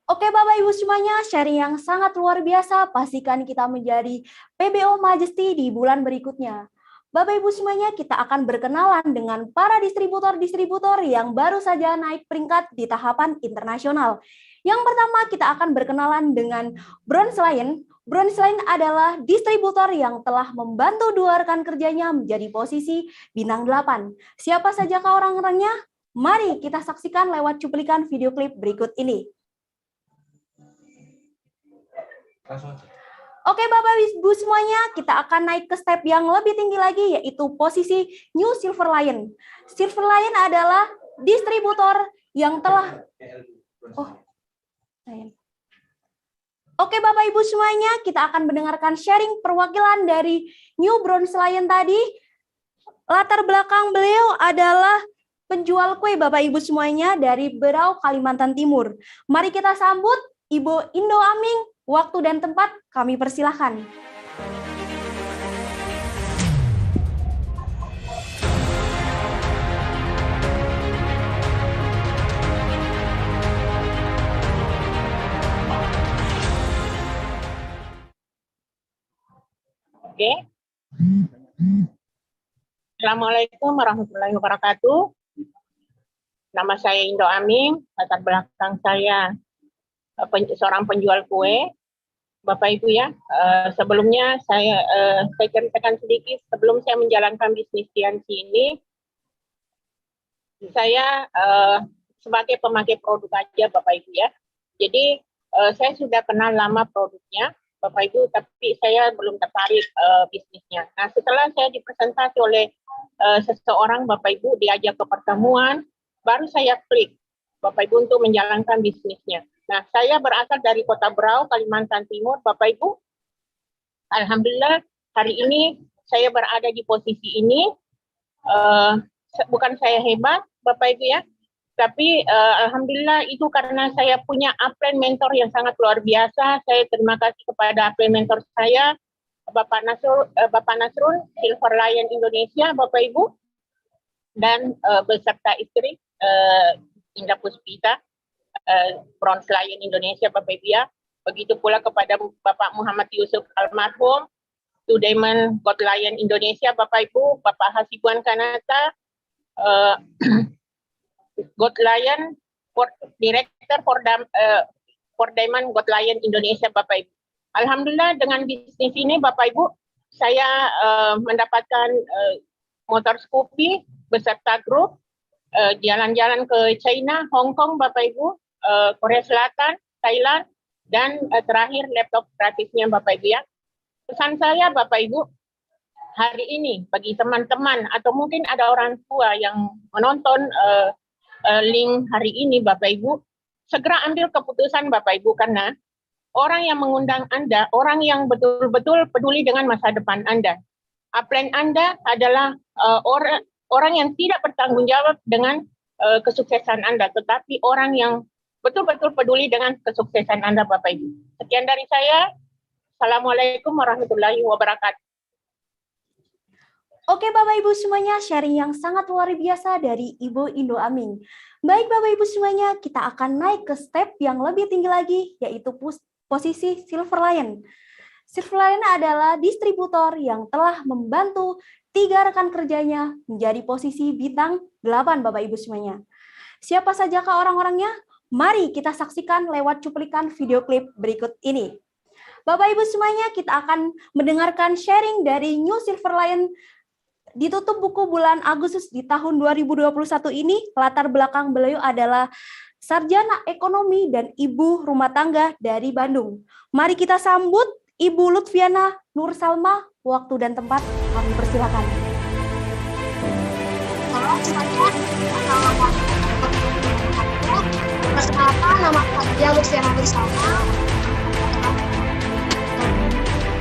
Oke Bapak Ibu semuanya, sharing yang sangat luar biasa. Pastikan kita menjadi PBO Majesty di bulan berikutnya. Bapak Ibu semuanya, kita akan berkenalan dengan para distributor-distributor yang baru saja naik peringkat di tahapan internasional. Yang pertama, kita akan berkenalan dengan Bronze Lion. Bronze Lion adalah distributor yang telah membantu dua rekan kerjanya menjadi posisi bintang 8. Siapa sajakah orang-orangnya? Mari kita saksikan lewat cuplikan video klip berikut ini. Oke Bapak Ibu semuanya, kita akan naik ke step yang lebih tinggi lagi, yaitu posisi New Silver Lion. Silver Lion adalah distributor yang telah... Oke Bapak Ibu semuanya, kita akan mendengarkan sharing perwakilan dari New Bronze Lion tadi. Latar belakang beliau adalah penjual kue Bapak Ibu semuanya dari Berau, Kalimantan Timur. Mari kita sambut Ibu Indo Aming. Waktu dan tempat kami persilahkan.
Oke. Assalamualaikum warahmatullahi wabarakatuh. Nama saya Indo Aming, latar belakang saya seorang penjual kue. Bapak Ibu ya, sebelumnya saya ceritakan sedikit sebelum saya menjalankan bisnis TNC ini, saya sebagai pemakai produk aja Bapak Ibu ya. Jadi saya sudah kenal lama produknya Bapak Ibu, tapi saya belum tertarik bisnisnya. Nah setelah saya dipresentasi oleh seseorang Bapak Ibu, diajak ke pertemuan, baru saya klik Bapak Ibu untuk menjalankan bisnisnya. Nah, saya berasal dari Kota Berau, Kalimantan Timur, Bapak Ibu. Alhamdulillah, hari ini saya berada di posisi ini. Bukan saya hebat, Bapak Ibu ya, tapi alhamdulillah itu karena saya punya upline mentor yang sangat luar biasa. Saya terima kasih kepada upline mentor saya, Bapak Nasrul, Silver Lion Indonesia, Bapak Ibu, dan beserta istri Indah Puspita. Bronze Lion Indonesia Bapak Ibu ya. Begitu pula kepada Bapak Muhammad Yusuf almarhum, Two Diamond God Lion Indonesia Bapak Ibu, Bapak Hasibuan Kanata, God Lion Director for Diamond God Lion Indonesia Bapak Ibu. Alhamdulillah dengan bisnis ini Bapak Ibu, saya mendapatkan motor Scoopy beserta grup, jalan-jalan ke China, Hong Kong Bapak Ibu, Korea Selatan, Thailand, dan terakhir laptop gratisnya Bapak Ibu ya. Pesan saya Bapak Ibu, hari ini bagi teman-teman atau mungkin ada orang tua yang menonton link hari ini Bapak Ibu, segera ambil keputusan Bapak Ibu karena orang yang mengundang Anda, orang yang betul-betul peduli dengan masa depan Anda. Upline Anda adalah orang yang tidak bertanggung jawab dengan kesuksesan Anda, tetapi orang yang betul-betul peduli dengan kesuksesan Anda Bapak Ibu. Sekian dari saya. Assalamualaikum warahmatullahi wabarakatuh.
Oke Bapak Ibu semuanya, sharing yang sangat luar biasa dari Ibu Indo Aming. Baik Bapak Ibu semuanya, kita akan naik ke step yang lebih tinggi lagi, yaitu posisi Silver Lion. Silver Lion adalah distributor yang telah membantu 3 rekan kerjanya menjadi posisi bintang 8 Bapak Ibu semuanya. Siapa sajakah orang-orangnya? Mari kita saksikan lewat cuplikan video klip berikut ini. Bapak Ibu semuanya, kita akan mendengarkan sharing dari New Silver Lion ditutup buku bulan Agustus di tahun 2021 ini. Latar belakang beliau adalah sarjana ekonomi dan ibu rumah tangga dari Bandung. Mari kita sambut Ibu Lutfiana Nur Salma. Waktu dan tempat kami persilakan.
Halo semuanya, perkenalkan nama saya Lutfiana Nur Salma.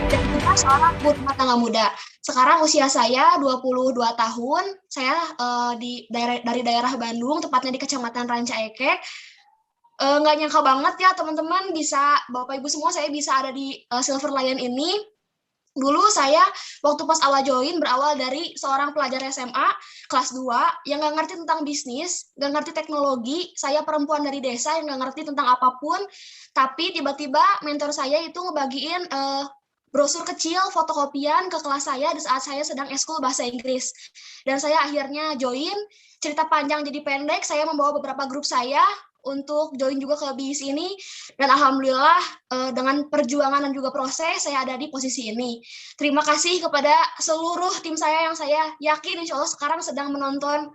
dan juga seorang ibu rumah tangga muda. Sekarang usia saya 22 tahun, saya dari daerah Bandung, tepatnya di Kecamatan Ranca Ekek. Nggak nyangka banget ya teman-teman, bisa Bapak Ibu semua saya bisa ada di Silver Lion ini. Dulu saya waktu pas awal join berawal dari seorang pelajar SMA kelas 2 yang nggak ngerti tentang bisnis, nggak ngerti teknologi. Saya perempuan dari desa yang nggak ngerti tentang apapun, tapi tiba-tiba mentor saya itu ngebagiin brosur kecil fotokopian ke kelas saya di saat saya sedang eskul bahasa Inggris. Dan saya akhirnya join. Cerita panjang jadi pendek, saya membawa beberapa grup saya untuk join juga ke BIS ini, dan alhamdulillah dengan perjuangan dan juga proses saya ada di posisi ini. Terima kasih kepada seluruh tim saya yang saya yakin insya Allah sekarang sedang menonton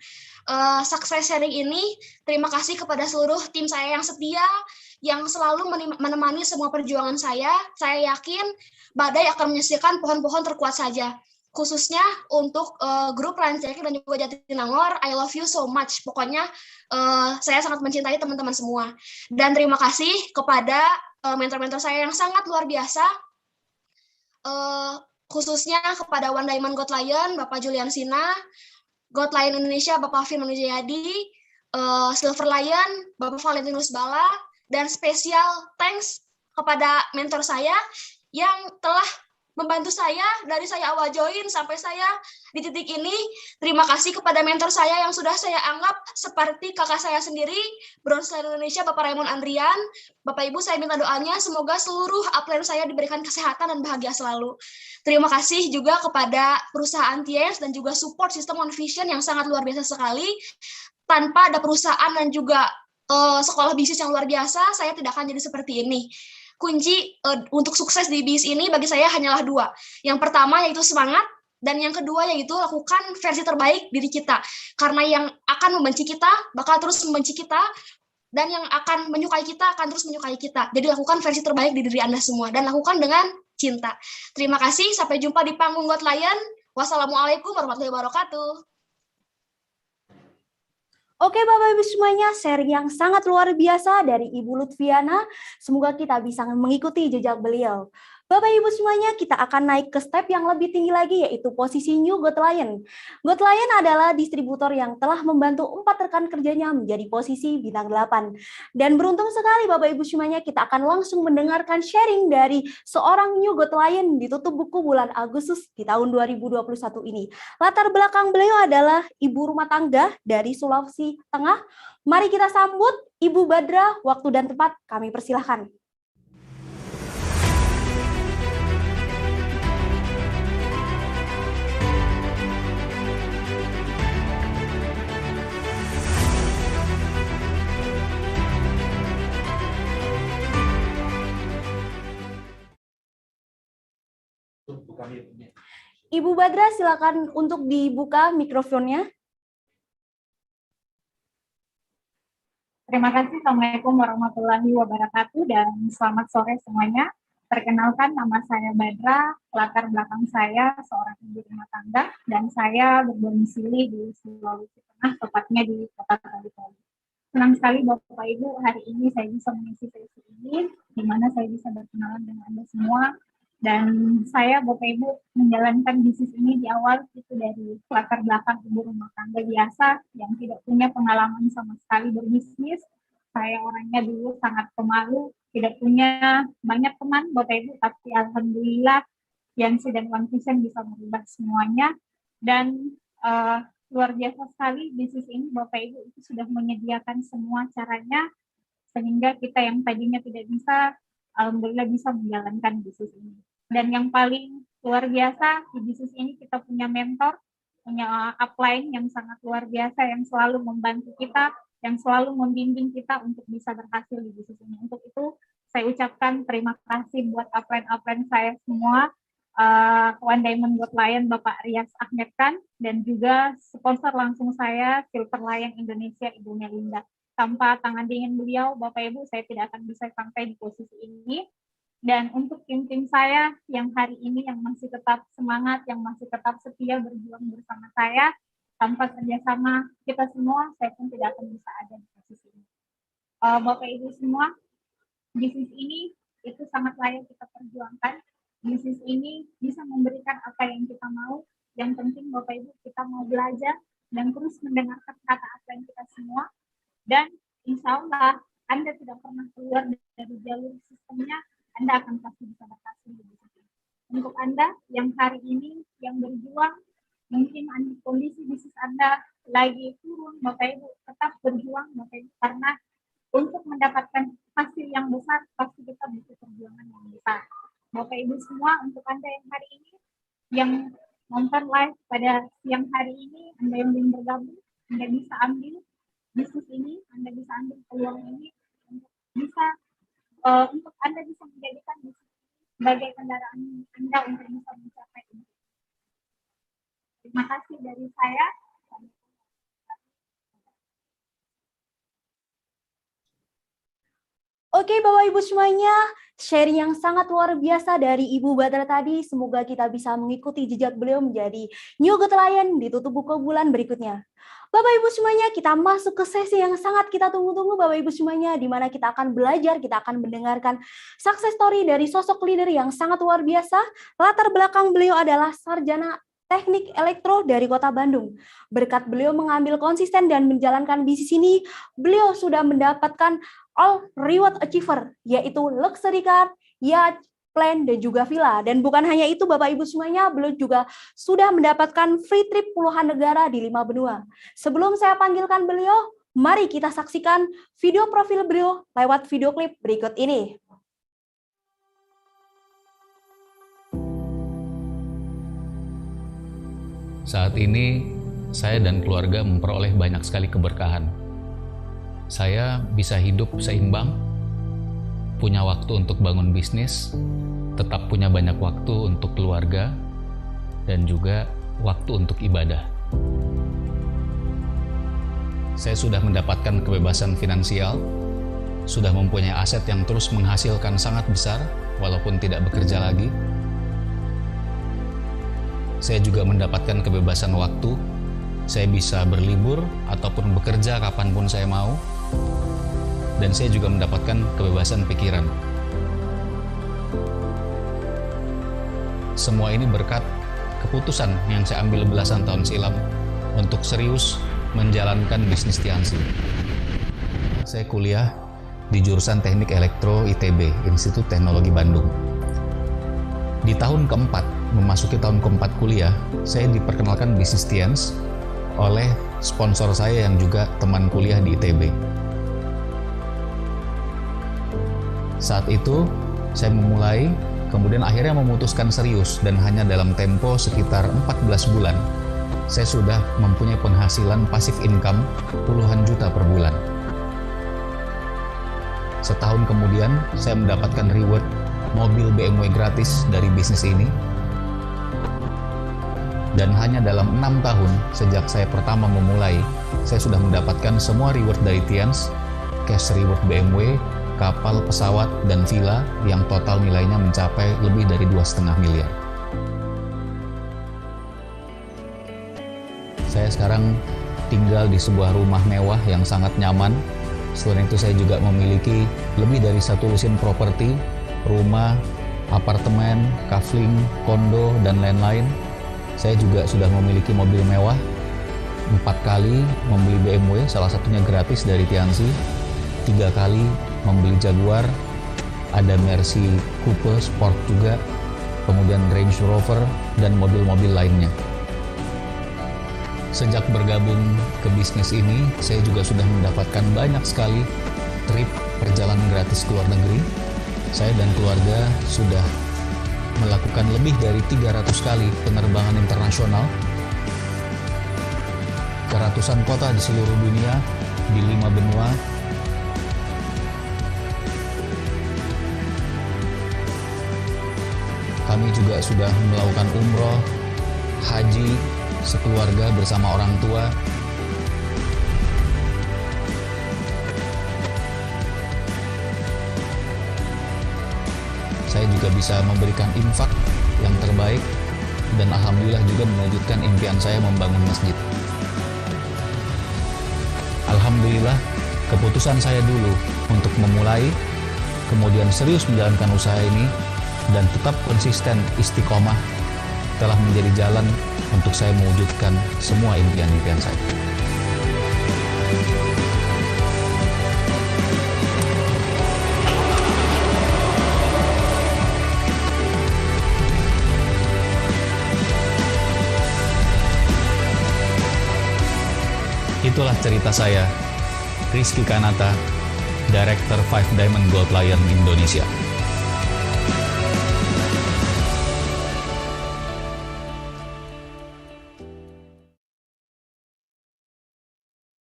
success sharing ini. Terima kasih kepada seluruh tim saya yang setia, yang selalu menemani semua perjuangan saya. Saya yakin badai akan menyisihkan pohon-pohon terkuat saja. Khususnya untuk grup Ranca Ekek dan juga Jatinangor, I love you so much. Pokoknya saya sangat mencintai teman-teman semua. Dan terima kasih kepada mentor-mentor saya yang sangat luar biasa, khususnya kepada One Diamond God Lion, Bapak Julian Sina, God Lion Indonesia, Bapak Firman Wijayadi, Silver Lion, Bapak Valentinus Bala, dan spesial thanks kepada mentor saya yang telah membantu saya dari saya awal join sampai saya di titik ini. Terima kasih kepada mentor saya yang sudah saya anggap seperti kakak saya sendiri, Bronze Lion Indonesia, Bapak Raymond Andrian. Bapak Ibu, saya minta doanya semoga seluruh upline saya diberikan kesehatan dan bahagia selalu. Terima kasih juga kepada perusahaan TIENS dan juga support sistem One Vision yang sangat luar biasa sekali. Tanpa ada perusahaan dan juga sekolah bisnis yang luar biasa, saya tidak akan jadi seperti ini. Kunci untuk sukses di BIS ini bagi saya hanyalah dua. Yang pertama yaitu semangat, dan yang kedua yaitu lakukan versi terbaik diri kita. Karena yang akan membenci kita bakal terus membenci kita, dan yang akan menyukai kita akan terus menyukai kita. Jadi lakukan versi terbaik di diri Anda semua, dan lakukan dengan cinta. Terima kasih, sampai jumpa di panggung God Lion. Wassalamualaikum warahmatullahi wabarakatuh.
Oke Bapak Ibu semuanya, sharing yang sangat luar biasa dari Ibu Lutfiana. Semoga kita bisa mengikuti jejak beliau. Bapak Ibu semuanya, kita akan naik ke step yang lebih tinggi lagi, yaitu posisi New God Lion. God Lion adalah distributor yang telah membantu 4 rekan kerjanya menjadi posisi bintang 8. Dan beruntung sekali Bapak Ibu semuanya, kita akan langsung mendengarkan sharing dari seorang New God Lion di tutup buku bulan Agustus di tahun 2021 ini. Latar belakang beliau adalah ibu rumah tangga dari Sulawesi Tengah. Mari kita sambut Ibu Badra. Waktu dan tempat kami persilahkan. Ibu Badra, silakan untuk dibuka mikrofonnya.
Terima kasih. Assalamualaikum warahmatullahi wabarakatuh dan selamat sore semuanya. Perkenalkan, nama saya Badra, latar belakang saya seorang ibu rumah tangga dan saya berdomisili di Sulawesi Tengah, tepatnya di Kota Toli. Senang sekali Bapak Ibu, hari ini saya bisa mengisi sesi ini, di mana saya bisa berkenalan dengan Anda semua. Dan saya, Bapak Ibu, menjalankan bisnis ini di awal itu dari latar belakang ibu rumah tangga biasa yang tidak punya pengalaman sama sekali berbisnis. Saya orangnya dulu sangat pemalu, tidak punya banyak teman, Bapak Ibu, tapi alhamdulillah Yansi dan One Vision bisa merubah semuanya. Dan luar biasa sekali bisnis ini, Bapak Ibu, itu sudah menyediakan semua caranya, sehingga kita yang tadinya tidak bisa, alhamdulillah bisa menjalankan bisnis ini. Dan yang paling luar biasa di bisnis ini kita punya mentor, punya upline yang sangat luar biasa yang selalu membantu kita, yang selalu membimbing kita untuk bisa berhasil di bisnis ini. Untuk itu saya ucapkan terima kasih buat upline-upline saya semua, One Diamond God Lion Bapak Rias Ahmed Khan, dan juga sponsor langsung saya Silver Lion Indonesia Ibu Melinda. Tanpa tangan dingin beliau, Bapak Ibu, saya tidak akan bisa sampai di posisi ini. Dan untuk tim-tim saya yang hari ini yang masih tetap semangat, yang masih tetap setia berjuang bersama saya, tanpa kerjasama kita semua, saya pun tidak akan bisa ada di posisi ini. Bapak Ibu semua, bisnis ini itu sangat layak kita perjuangkan. bisnis ini bisa memberikan apa yang kita mau. Yang penting Bapak Ibu kita mau belajar dan terus mendengarkan kata apa yang kita semua. Dan insya Allah Anda tidak pernah keluar dari jalur sistemnya, Anda akan pasti bisa berhasil. Untuk Anda yang hari ini yang berjuang, mungkin kondisi bisnis Anda lagi turun, Bapak Ibu tetap berjuang, Bapak Ibu, karena untuk mendapatkan hasil yang besar pasti kita butuh perjuangan yang besar. Bapak Ibu semua, untuk Anda yang hari ini yang nonton live pada siang hari ini, Anda yang belum bergabung, Anda bisa ambil bisnis ini, Anda bisa ambil peluang ini untuk Anda bisa menjadikan bisnis sebagai kendaraan Anda untuk bisa mencapai ini. Terima kasih dari saya.
Oke Bapak Ibu semuanya, sharing yang sangat luar biasa dari Ibu Badra tadi. Semoga kita bisa mengikuti jejak beliau menjadi New Good Lion di tutup buku bulan berikutnya. Bapak Ibu semuanya, kita masuk ke sesi yang sangat kita tunggu-tunggu Bapak Ibu semuanya, di mana kita akan belajar, kita akan mendengarkan success story dari sosok leader yang sangat luar biasa. Latar belakang beliau adalah sarjana Teknik Elektro dari Kota Bandung. Berkat beliau mengambil konsisten dan menjalankan bisnis ini, beliau sudah mendapatkan all reward achiever, yaitu luxury car, yacht, plan, dan juga villa. Dan bukan hanya itu Bapak Ibu semuanya, beliau juga sudah mendapatkan free trip puluhan negara di 5 benua. Sebelum saya panggilkan beliau, mari kita saksikan video profil beliau lewat video klip berikut ini.
Saat ini, saya dan keluarga memperoleh banyak sekali keberkahan. Saya bisa hidup seimbang, punya waktu untuk bangun bisnis, tetap punya banyak waktu untuk keluarga, dan juga waktu untuk ibadah. Saya sudah mendapatkan kebebasan finansial, sudah mempunyai aset yang terus menghasilkan sangat besar, walaupun tidak bekerja lagi. Saya juga mendapatkan kebebasan waktu, saya bisa berlibur ataupun bekerja kapanpun saya mau, dan saya juga mendapatkan kebebasan pikiran. Semua ini berkat keputusan yang saya ambil belasan tahun silam untuk serius menjalankan bisnis Tiansi. Saya kuliah di jurusan Teknik Elektro ITB, Institut Teknologi Bandung. Di tahun keempat, memasuki tahun keempat kuliah, saya diperkenalkan bisnis Tians oleh sponsor saya yang juga teman kuliah di ITB. Saat itu, saya memulai, kemudian akhirnya memutuskan serius, dan hanya dalam tempo sekitar 14 bulan, saya sudah mempunyai penghasilan pasif income puluhan juta per bulan. Setahun kemudian, saya mendapatkan reward mobil BMW gratis dari bisnis ini. Dan hanya dalam 6 tahun sejak saya pertama memulai, saya sudah mendapatkan semua reward dari Tians, cash reward BMW, kapal, pesawat, dan villa yang total nilainya mencapai lebih dari 2,5 miliar. Saya sekarang tinggal di sebuah rumah mewah yang sangat nyaman. Selain itu saya juga memiliki lebih dari 1 lusin properti, rumah, apartemen, kafling, kondo, dan lain-lain. Saya juga sudah memiliki mobil mewah, 4 kali membeli BMW, salah satunya gratis dari Tiansi, 3 kali membeli Jaguar, ada Mercy Coupe Sport juga, kemudian Range Rover, dan mobil-mobil lainnya. Sejak bergabung ke bisnis ini, saya juga sudah mendapatkan banyak sekali trip perjalanan gratis ke luar negeri. Saya dan keluarga sudah melakukan lebih dari 300 kali penerbangan internasional ke ratusan kota di seluruh dunia, di 5 benua. Kami juga sudah melakukan umroh, haji, sekeluarga bersama orang tua. Saya juga bisa memberikan infak yang terbaik, dan alhamdulillah juga mewujudkan impian saya membangun masjid. Alhamdulillah, keputusan saya dulu untuk memulai, kemudian serius menjalankan usaha ini, dan tetap konsisten istiqomah telah menjadi jalan untuk saya mewujudkan semua impian-impian saya. Itulah cerita saya, Rizky Kanata, Director 5 Diamond Gold Lion Indonesia.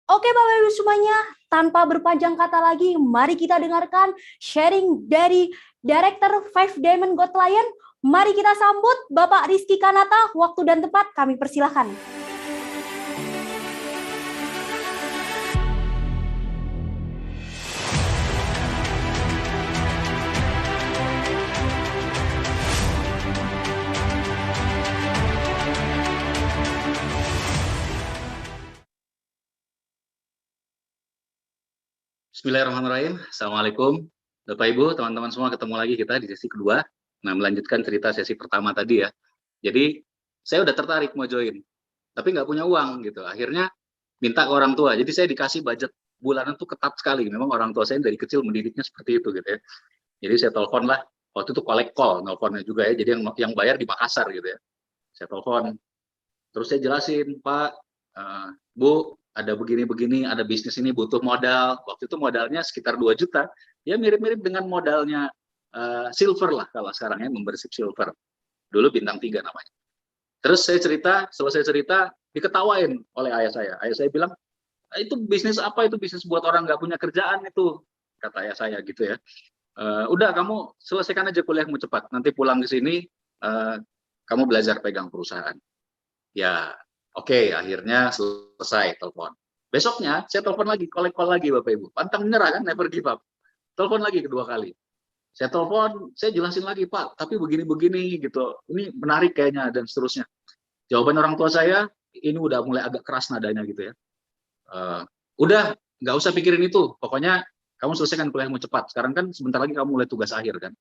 Oke Bapak Ibu semuanya, tanpa berpanjang kata lagi, mari kita dengarkan sharing dari Director 5 Diamond Gold Lion. Mari kita sambut Bapak Rizky Kanata, waktu dan tempat kami persilahkan.
Bismillahirrahmanirrahim. Assalamualaikum Bapak Ibu, teman-teman semua, ketemu lagi kita di sesi kedua. Nah, melanjutkan cerita sesi pertama tadi ya. Jadi saya udah tertarik mau join, tapi nggak punya uang gitu. Akhirnya minta ke orang tua. Jadi saya dikasih budget bulanan tuh ketat sekali. Memang orang tua saya dari kecil mendidiknya seperti itu gitu ya. Jadi saya telepon lah. Waktu itu collect call, nelfonnya juga ya. Jadi yang bayar di Makassar gitu ya. Saya telepon. Terus saya jelasin, Pak, Bu, ada begini-begini, ada bisnis ini butuh modal. Waktu itu modalnya sekitar 2 juta. Ya mirip-mirip dengan modalnya Silver lah kalau sekarang ya, membership Silver. Dulu bintang 3 namanya. Terus saya cerita, selesai cerita, diketawain oleh ayah saya. Ayah saya bilang, itu bisnis apa, itu bisnis buat orang nggak punya kerjaan itu, kata ayah saya gitu ya. Udah kamu selesaikan aja kuliahmu cepat. Nanti pulang ke sini, kamu belajar pegang perusahaan. Ya, oke, akhirnya selesai telepon. Besoknya saya telepon lagi, collect call lagi Bapak Ibu. Pantang menyerah kan, never give up. Telepon lagi kedua kali. Saya telepon, saya jelasin lagi, Pak, tapi begini-begini gitu. Ini menarik kayaknya dan seterusnya. Jawaban orang tua saya, ini udah mulai agak keras nadanya gitu ya. Udah, nggak usah pikirin itu. Pokoknya kamu selesaikan kuliahmu cepat. Sekarang kan sebentar lagi kamu mulai tugas akhir kan.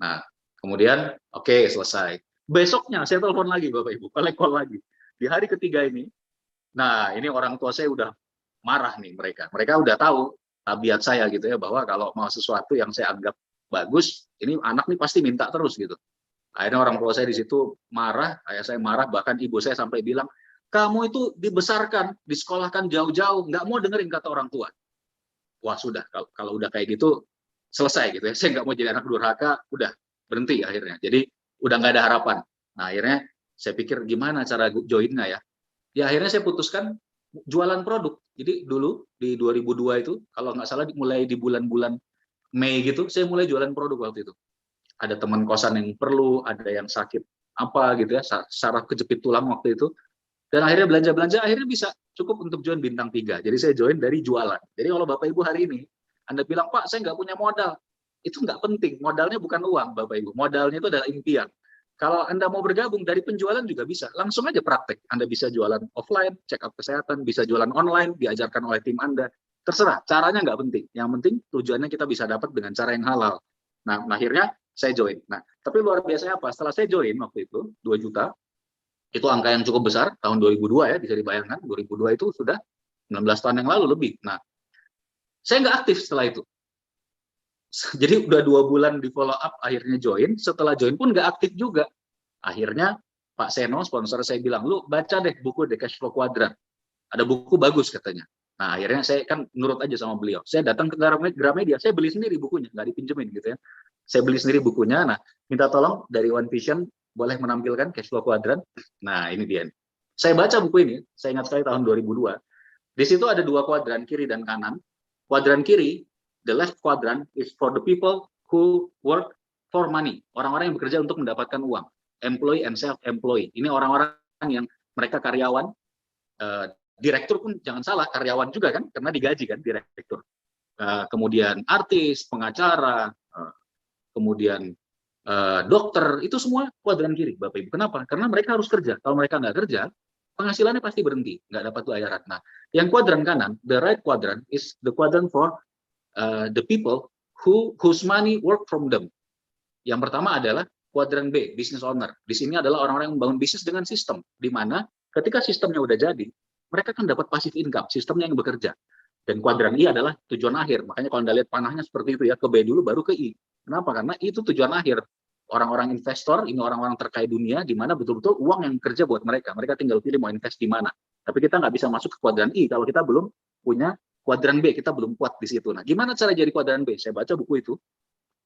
Nah, kemudian oke, selesai. Besoknya saya telepon lagi Bapak Ibu, collect call lagi. Di hari ketiga ini, nah ini orang tua saya udah marah nih mereka. Mereka udah tahu tabiat saya gitu ya, bahwa kalau mau sesuatu yang saya anggap bagus, ini anak nih pasti minta terus gitu. Akhirnya orang tua saya di situ marah, ayah saya marah, bahkan ibu saya sampai bilang, kamu itu dibesarkan, disekolahkan jauh-jauh, nggak mau dengerin kata orang tua. Wah sudah, kalau udah kayak gitu, selesai gitu ya. Saya nggak mau jadi anak durhaka, udah berhenti akhirnya. Jadi udah nggak ada harapan. Nah akhirnya saya pikir gimana cara joinnya ya. Ya akhirnya saya putuskan jualan produk. Jadi dulu di 2002 itu, kalau nggak salah mulai di bulan-bulan Mei gitu, saya mulai jualan produk waktu itu. Ada teman kosan yang perlu, ada yang sakit apa gitu ya, saraf kejepit tulang waktu itu. Dan akhirnya belanja-belanja, akhirnya bisa cukup untuk join bintang 3. Jadi saya join dari jualan. Jadi kalau Bapak Ibu hari ini, Anda bilang, Pak, saya nggak punya modal. Itu nggak penting. Modalnya bukan uang, Bapak Ibu. Modalnya itu adalah impian. Kalau Anda mau bergabung dari penjualan juga bisa. Langsung aja praktek. Anda bisa jualan offline, check up kesehatan, bisa jualan online, diajarkan oleh tim Anda. Terserah, caranya nggak penting. Yang penting tujuannya kita bisa dapat dengan cara yang halal. Nah, akhirnya saya join. Nah, tapi luar biasanya apa? Setelah saya join waktu itu, 2 juta, itu angka yang cukup besar, tahun 2002 ya, bisa dibayangkan. 2002 itu sudah 19 tahun yang lalu lebih. Nah, saya nggak aktif setelah itu. Jadi udah 2 bulan di follow up, akhirnya join. Setelah join pun nggak aktif juga. Akhirnya Pak Seno, sponsor saya bilang, lu baca deh buku The Cash Flow Quadrant. Ada buku bagus katanya. Nah akhirnya saya kan nurut aja sama beliau. Saya datang ke Gramedia, saya beli sendiri bukunya, nggak dipinjemin gitu ya. Saya beli sendiri bukunya. Nah minta tolong dari One Vision boleh menampilkan Cash Flow Quadrant. Nah ini dia. Saya baca buku ini, saya ingat sekali tahun 2002. Di situ ada 2 kuadran, kiri dan kanan. Kuadran kiri, the left quadrant is for the people who work for money. Orang-orang yang bekerja untuk mendapatkan uang. Employee and self-employed. Ini orang-orang yang mereka karyawan, direktur pun jangan salah, karyawan juga kan, karena digaji kan direktur. Kemudian artis, pengacara, kemudian dokter, itu semua kuadran kiri, Bapak Ibu. Kenapa? Karena mereka harus kerja. Kalau mereka nggak kerja, penghasilannya pasti berhenti, nggak dapat bayaran. Nah, yang kuadran kanan, the right quadrant is the quadrant for the people whose money work from them. Yang pertama adalah kuadran B, business owner. Di sini adalah orang-orang yang membangun bisnis dengan sistem, di mana ketika sistemnya udah jadi, mereka kan dapat passive income, sistemnya yang bekerja. Dan kuadran I adalah tujuan akhir. Makanya kalau Anda lihat panahnya seperti itu ya, ke B dulu baru ke I. Kenapa? Karena itu tujuan akhir. Orang-orang investor, ini orang-orang terkaya dunia, di mana betul-betul uang yang kerja buat mereka. Mereka tinggal pilih mau invest di mana. Tapi kita nggak bisa masuk ke kuadran I kalau kita belum punya kuadran B, kita belum kuat di situ. Nah, gimana cara jadi kuadran B? Saya baca buku itu.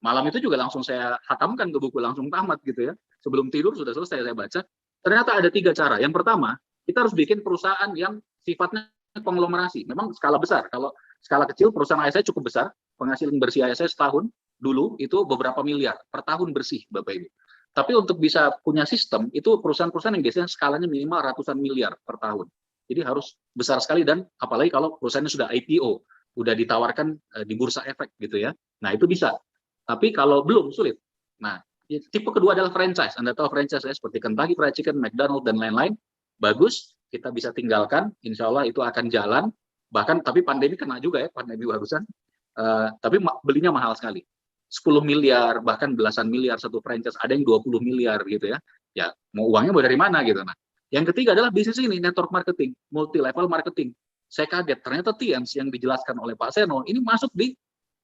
Malam itu juga langsung saya hatamkan ke buku, langsung tamat gitu ya. Sebelum tidur sudah selesai saya baca. Ternyata ada 3 cara. Yang pertama, kita harus bikin perusahaan yang sifatnya konglomerasi. Memang skala besar. Kalau skala kecil, perusahaan ayah saya cukup besar. Penghasilan bersih ayah saya setahun dulu itu beberapa miliar per tahun bersih, Bapak Ibu. Tapi untuk bisa punya sistem, itu perusahaan-perusahaan yang biasanya skalanya minimal ratusan miliar per tahun. Jadi harus besar sekali, dan apalagi kalau perusahaannya sudah IPO, udah ditawarkan di bursa efek gitu ya. Nah, itu bisa. Tapi kalau belum, sulit. Nah, tipe kedua adalah franchise. Anda tahu franchise ya, seperti Kentucky Fried Chicken, McDonald, dan lain-lain. Bagus, kita bisa tinggalkan, insya Allah itu akan jalan. Bahkan, tapi pandemi kena juga ya, pandemi barusan. Tapi belinya mahal sekali. 10 miliar, bahkan belasan miliar satu franchise. Ada yang 20 miliar gitu ya. Ya, mau uangnya mau dari mana gitu. Nah, yang ketiga adalah bisnis ini, network marketing, multi-level marketing. Saya kaget, ternyata TIANS yang dijelaskan oleh Pak Seno, ini masuk di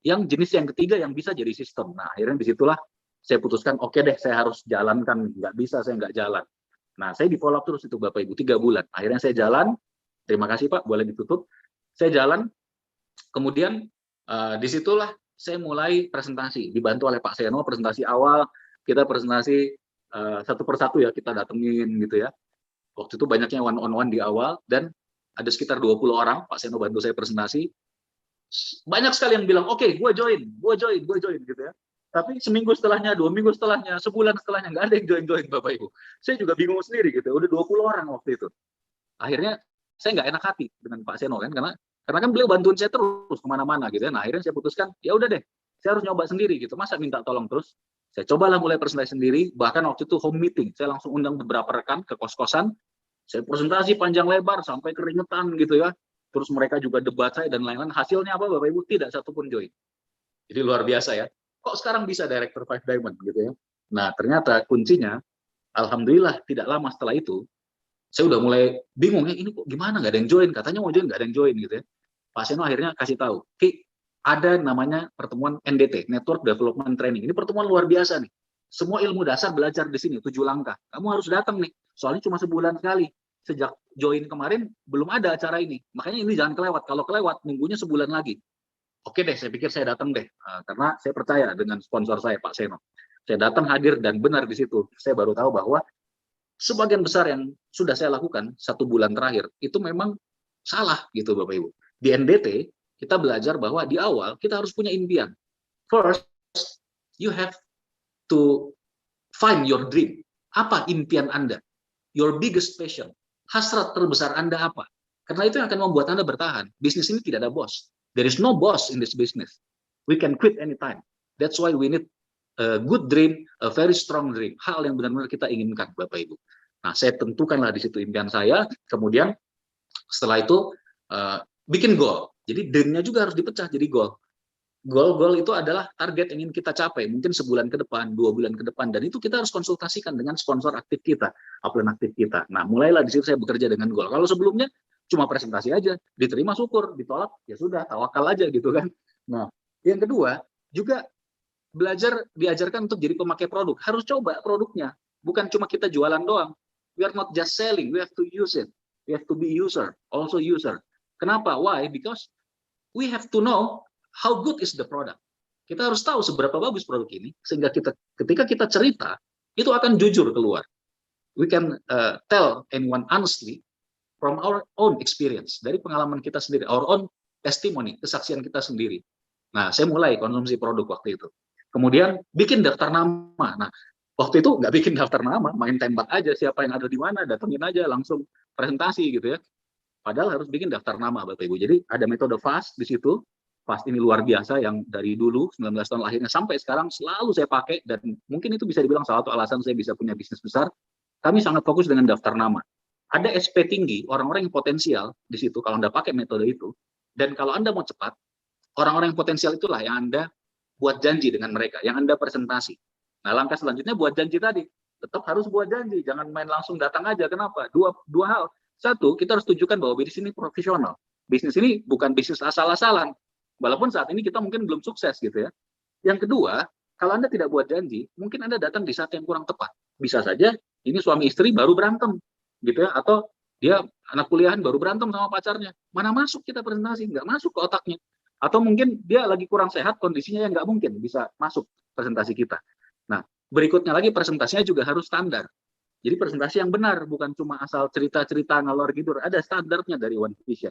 yang jenis yang ketiga yang bisa jadi sistem. Nah, akhirnya disitulah saya putuskan, oke deh, saya harus jalankan. Nggak bisa, saya nggak jalan. Nah, saya di follow up terus itu Bapak Ibu, 3 bulan. Akhirnya saya jalan, terima kasih Pak, boleh ditutup. Saya jalan, kemudian disitulah saya mulai presentasi, dibantu oleh Pak Seno, presentasi awal, kita presentasi satu persatu ya, kita datengin gitu ya. Waktu itu banyaknya one on one di awal, dan ada sekitar 20 orang, Pak Seno bantu saya presentasi. Banyak sekali yang bilang, oke, gue join gitu ya. Tapi seminggu setelahnya, 2 minggu setelahnya, sebulan setelahnya, nggak ada yang join Bapak Ibu. Saya juga bingung sendiri gitu, udah 20 orang waktu itu. Akhirnya saya nggak enak hati dengan Pak Seno kan, karena kan beliau bantuin saya terus kemana-mana gitu ya. Nah, akhirnya saya putuskan, ya udah deh, saya harus nyoba sendiri gitu. Masa minta tolong terus? Saya cobalah mulai presentasi sendiri, bahkan waktu itu home meeting. Saya langsung undang beberapa rekan ke kos-kosan, saya presentasi panjang lebar sampai keringetan gitu ya. Terus mereka juga debat saya dan lain-lain. Hasilnya apa Bapak Ibu? Tidak satupun join. Jadi luar biasa ya. Kok sekarang bisa Director 5 Diamond gitu ya. Nah, ternyata kuncinya, alhamdulillah tidak lama setelah itu, saya udah mulai bingung ya, ini kok gimana nggak ada yang join, katanya mau join nggak ada yang join gitu ya. Pak Seno akhirnya kasih tahu, Ki, ada namanya pertemuan NDT, Network Development Training. Ini pertemuan luar biasa nih. Semua ilmu dasar belajar di sini, 7 langkah. Kamu harus datang nih, soalnya cuma sebulan sekali. Sejak join kemarin belum ada acara ini, makanya ini jangan kelewat. Kalau kelewat, nunggunya sebulan lagi. Oke deh, saya pikir saya datang deh, karena saya percaya dengan sponsor saya Pak Seno. Saya datang, hadir, dan benar di situ. Saya baru tahu bahwa sebagian besar yang sudah saya lakukan 1 bulan terakhir itu memang salah gitu Bapak Ibu. Di NDT kita belajar bahwa di awal kita harus punya impian. First, you have to find your dream. Apa impian Anda? Your biggest passion. Hasrat terbesar Anda apa? Karena itu yang akan membuat Anda bertahan. Bisnis ini tidak ada bos. There is no boss in this business. We can quit anytime. That's why we need a good dream, a very strong dream. Hal yang benar-benar kita inginkan, Bapak Ibu. Nah, saya tentukanlah di situ impian saya. Kemudian setelah itu bikin goal. Jadi dream-nya juga harus dipecah jadi goal. Goal itu adalah target yang ingin kita capai, mungkin sebulan ke depan, 2 bulan ke depan, dan itu kita harus konsultasikan dengan sponsor aktif kita, upline aktif kita. Nah, mulailah di situ saya bekerja dengan goal. Kalau sebelumnya cuma presentasi aja, diterima syukur, ditolak ya sudah, tawakal aja gitu kan. Nah, yang kedua juga diajarkan untuk jadi pemakai produk. Harus coba produknya, bukan cuma kita jualan doang. We are not just selling, we have to use it. We have to be user, also user. Kenapa? Why? Because we have to know how good is the product. Kita harus tahu seberapa bagus produk ini, sehingga ketika kita cerita, itu akan jujur keluar. We can tell anyone honestly from our own experience, dari pengalaman kita sendiri, our own testimony, kesaksian kita sendiri. Nah, saya mulai konsumsi produk waktu itu. Kemudian bikin daftar nama. Nah, waktu itu nggak bikin daftar nama, main tembak aja siapa yang ada di mana, datengin aja langsung presentasi gitu ya. Padahal harus bikin daftar nama, Bapak Ibu. Jadi ada metode FAST di situ. FAST ini luar biasa yang dari dulu 19 tahun lahirnya sampai sekarang selalu saya pakai, dan mungkin itu bisa dibilang salah satu alasan saya bisa punya bisnis besar. Kami sangat fokus dengan daftar nama. Ada SP tinggi, orang-orang yang potensial di situ kalau Anda pakai metode itu. Dan kalau Anda mau cepat, orang-orang yang potensial itulah yang Anda buat janji dengan mereka, yang Anda presentasi. Nah, langkah selanjutnya buat janji tadi. Tetap harus buat janji, jangan main langsung datang aja. Kenapa? Dua hal. Satu, kita harus tunjukkan bahwa bisnis ini profesional. Bisnis ini bukan bisnis asal-asalan. Walaupun saat ini kita mungkin belum sukses gitu ya. Yang kedua, kalau Anda tidak buat janji, mungkin Anda datang di saat yang kurang tepat. Bisa saja ini suami istri baru berantem gitu ya, atau dia anak kuliahan baru berantem sama pacarnya. Mana masuk kita presentasi? Nggak masuk ke otaknya. Atau mungkin dia lagi kurang sehat, kondisinya yang nggak mungkin bisa masuk presentasi kita. Nah, berikutnya lagi presentasinya juga harus standar. Jadi presentasi yang benar, bukan cuma asal cerita-cerita ngalor gidur. Ada standarnya dari One Vision.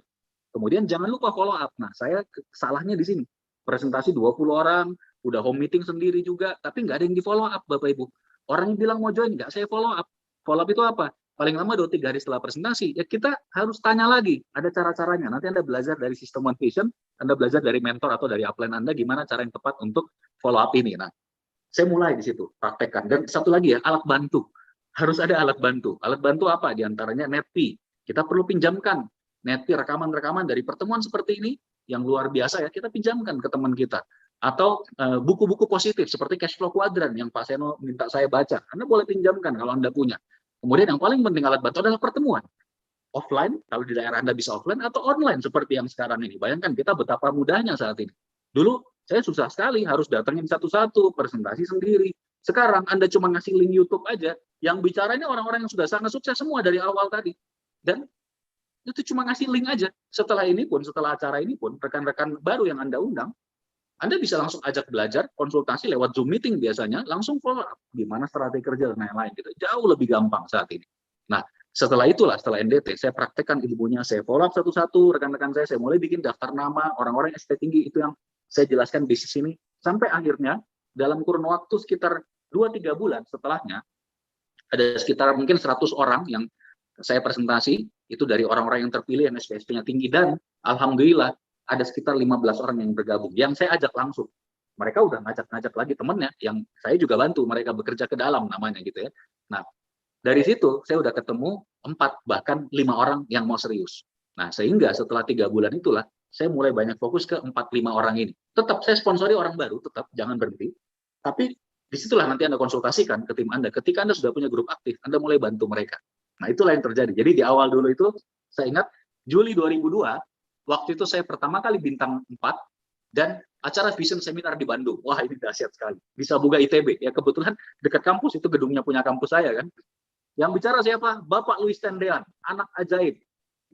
Kemudian jangan lupa follow up. Nah, saya salahnya di sini. Presentasi 20 orang, udah home meeting sendiri juga, tapi nggak ada yang di follow up, Bapak Ibu. Orang yang bilang mau join, nggak saya follow up. Follow up itu apa? Paling lama 2-3 hari setelah presentasi, ya kita harus tanya lagi. Ada cara-caranya. Nanti Anda belajar dari sistem One Vision, Anda belajar dari mentor atau dari upline Anda, gimana cara yang tepat untuk follow up ini. Nah, saya mulai di situ, praktekkan. Dan satu lagi ya, alat bantu. Harus ada alat bantu. Alat bantu apa? Di antaranya Netpi. Kita perlu pinjamkan Netpi rekaman-rekaman dari pertemuan seperti ini, yang luar biasa ya, kita pinjamkan ke teman kita. Atau buku-buku positif, seperti Cash Flow Quadrant, yang Pak Seno minta saya baca. Anda boleh pinjamkan kalau Anda punya. Kemudian yang paling penting alat bantu adalah pertemuan. Offline, kalau di daerah Anda bisa offline, atau online seperti yang sekarang ini. Bayangkan kita betapa mudahnya saat ini. Dulu saya susah sekali, harus datengin satu-satu, presentasi sendiri. Sekarang Anda cuma ngasih link YouTube aja, yang bicaranya orang-orang yang sudah sangat sukses semua dari awal tadi. Dan itu cuma ngasih link aja. Setelah ini pun, setelah acara ini pun, rekan-rekan baru yang Anda undang, Anda bisa langsung ajak belajar, konsultasi lewat Zoom meeting biasanya, langsung follow up. Gimana strategi kerja dan lain-lain. Gitu. Jauh lebih gampang saat ini. Nah, setelah itulah, setelah NDT, saya praktekkan ilmunya, saya follow up satu-satu, rekan-rekan saya mulai bikin daftar nama, orang-orang ST tinggi, itu yang saya jelaskan bisnis ini. Sampai akhirnya, dalam kurun waktu sekitar 2-3 bulan setelahnya, ada sekitar mungkin 100 orang yang saya presentasi, itu dari orang-orang yang terpilih, yang SPSP-nya tinggi, dan alhamdulillah ada sekitar 15 orang yang bergabung, yang saya ajak langsung. Mereka udah ngajak-ngajak lagi temennya, yang saya juga bantu, mereka bekerja ke dalam namanya gitu ya. Nah, dari situ saya udah ketemu 4, bahkan 5 orang yang mau serius. Nah, sehingga setelah 3 bulan itulah, saya mulai banyak fokus ke 4-5 orang ini. Tetap saya sponsori orang baru, tetap, jangan berhenti. Tapi disitulah nanti Anda konsultasikan ke tim Anda. Ketika Anda sudah punya grup aktif, Anda mulai bantu mereka. Nah, itulah yang terjadi. Jadi di awal dulu itu, saya ingat Juli 2002, waktu itu saya pertama kali bintang 4, dan acara Vision Seminar di Bandung. Wah, ini dahsyat sekali. Di Sabuga ITB. Ya, kebetulan dekat kampus, itu gedungnya punya kampus saya kan. Yang bicara siapa? Bapak Louis Tendean, anak ajaib.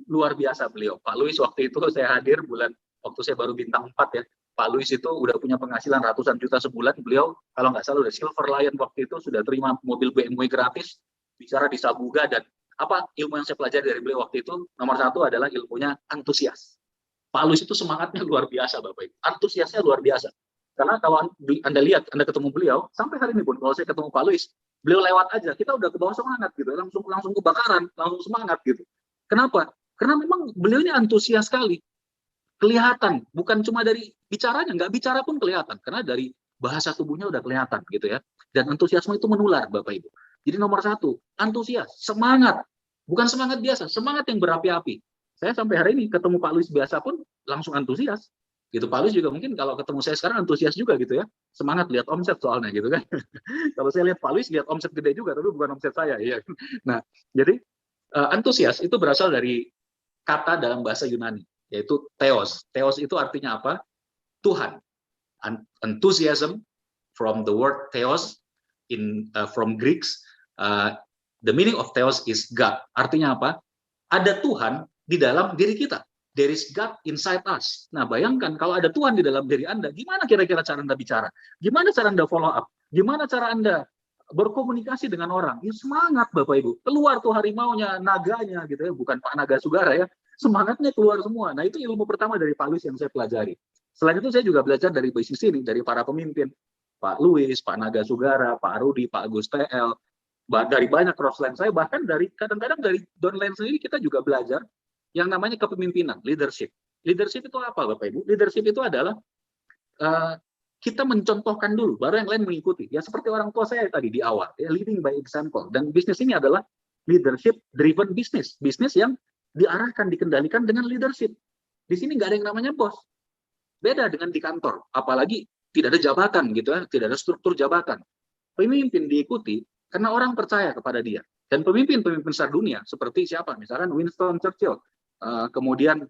Luar biasa beliau. Pak Louis waktu itu saya hadir waktu saya baru bintang 4 ya. Pak Louis itu udah punya penghasilan ratusan juta sebulan. Beliau, kalau nggak salah, udah Silver Lion waktu itu, sudah terima mobil BMW gratis, bicara di Sabuga, dan apa ilmu yang saya pelajari dari beliau waktu itu, nomor 1 adalah ilmunya antusias. Pak Louis itu semangatnya luar biasa, Bapak Ibu. Antusiasnya luar biasa. Karena kalau Anda lihat, Anda ketemu beliau, sampai hari ini pun, kalau saya ketemu Pak Louis, beliau lewat aja, kita udah ke bawah semangat gitu, langsung kebakaran, langsung semangat gitu. Kenapa? Karena memang beliau ini antusias sekali. Kelihatan, bukan cuma dari bicaranya, nggak bicara pun kelihatan, karena dari bahasa tubuhnya udah kelihatan gitu ya. Dan antusiasme itu menular, Bapak Ibu. Jadi nomor 1, antusias, semangat. Bukan semangat biasa, semangat yang berapi-api. Saya sampai hari ini ketemu Pak Louis biasa pun langsung antusias. Gitu, Pak Louis juga mungkin kalau ketemu saya sekarang antusias juga gitu ya. Semangat lihat omset soalnya gitu kan. Kalau saya lihat Pak Louis, lihat omset gede juga, tapi bukan omset saya. Iya. Nah, jadi antusias itu berasal dari kata dalam bahasa Yunani, yaitu theos. Theos itu artinya apa? Tuhan. Enthusiasm from the word theos from Greeks. The meaning of theos is God. Artinya apa? Ada Tuhan di dalam diri kita. There is God inside us. Nah, bayangkan kalau ada Tuhan di dalam diri Anda, gimana kira-kira cara Anda bicara? Gimana cara Anda follow up? Gimana cara Anda berkomunikasi dengan orang? Ya semangat, Bapak Ibu. Keluar tuh harimaunya, naganya gitu ya, bukan Pak Naga Sugara ya. Semangatnya keluar semua. Nah, itu ilmu pertama dari Pak Louis yang saya pelajari. Selain itu saya juga belajar dari bisnis ini, dari para pemimpin. Pak Louis, Pak Naga Sugara, Pak Rudi, Pak Agus TL, dari banyak crossline saya, bahkan dari kadang-kadang dari downline sendiri kita juga belajar yang namanya kepemimpinan, leadership. Leadership itu apa, Bapak Ibu? Leadership itu adalah kita mencontohkan dulu, baru yang lain mengikuti. Ya seperti orang tua saya tadi di awal, ya, leading by example. Dan bisnis ini adalah leadership driven business, bisnis yang diarahkan, dikendalikan dengan leadership. Di sini nggak ada yang namanya bos. Beda dengan di kantor, apalagi tidak ada jabatan gitu ya, tidak ada struktur jabatan. Pemimpin diikuti karena orang percaya kepada dia. Dan pemimpin-pemimpin besar dunia seperti siapa? Misalkan Winston Churchill, kemudian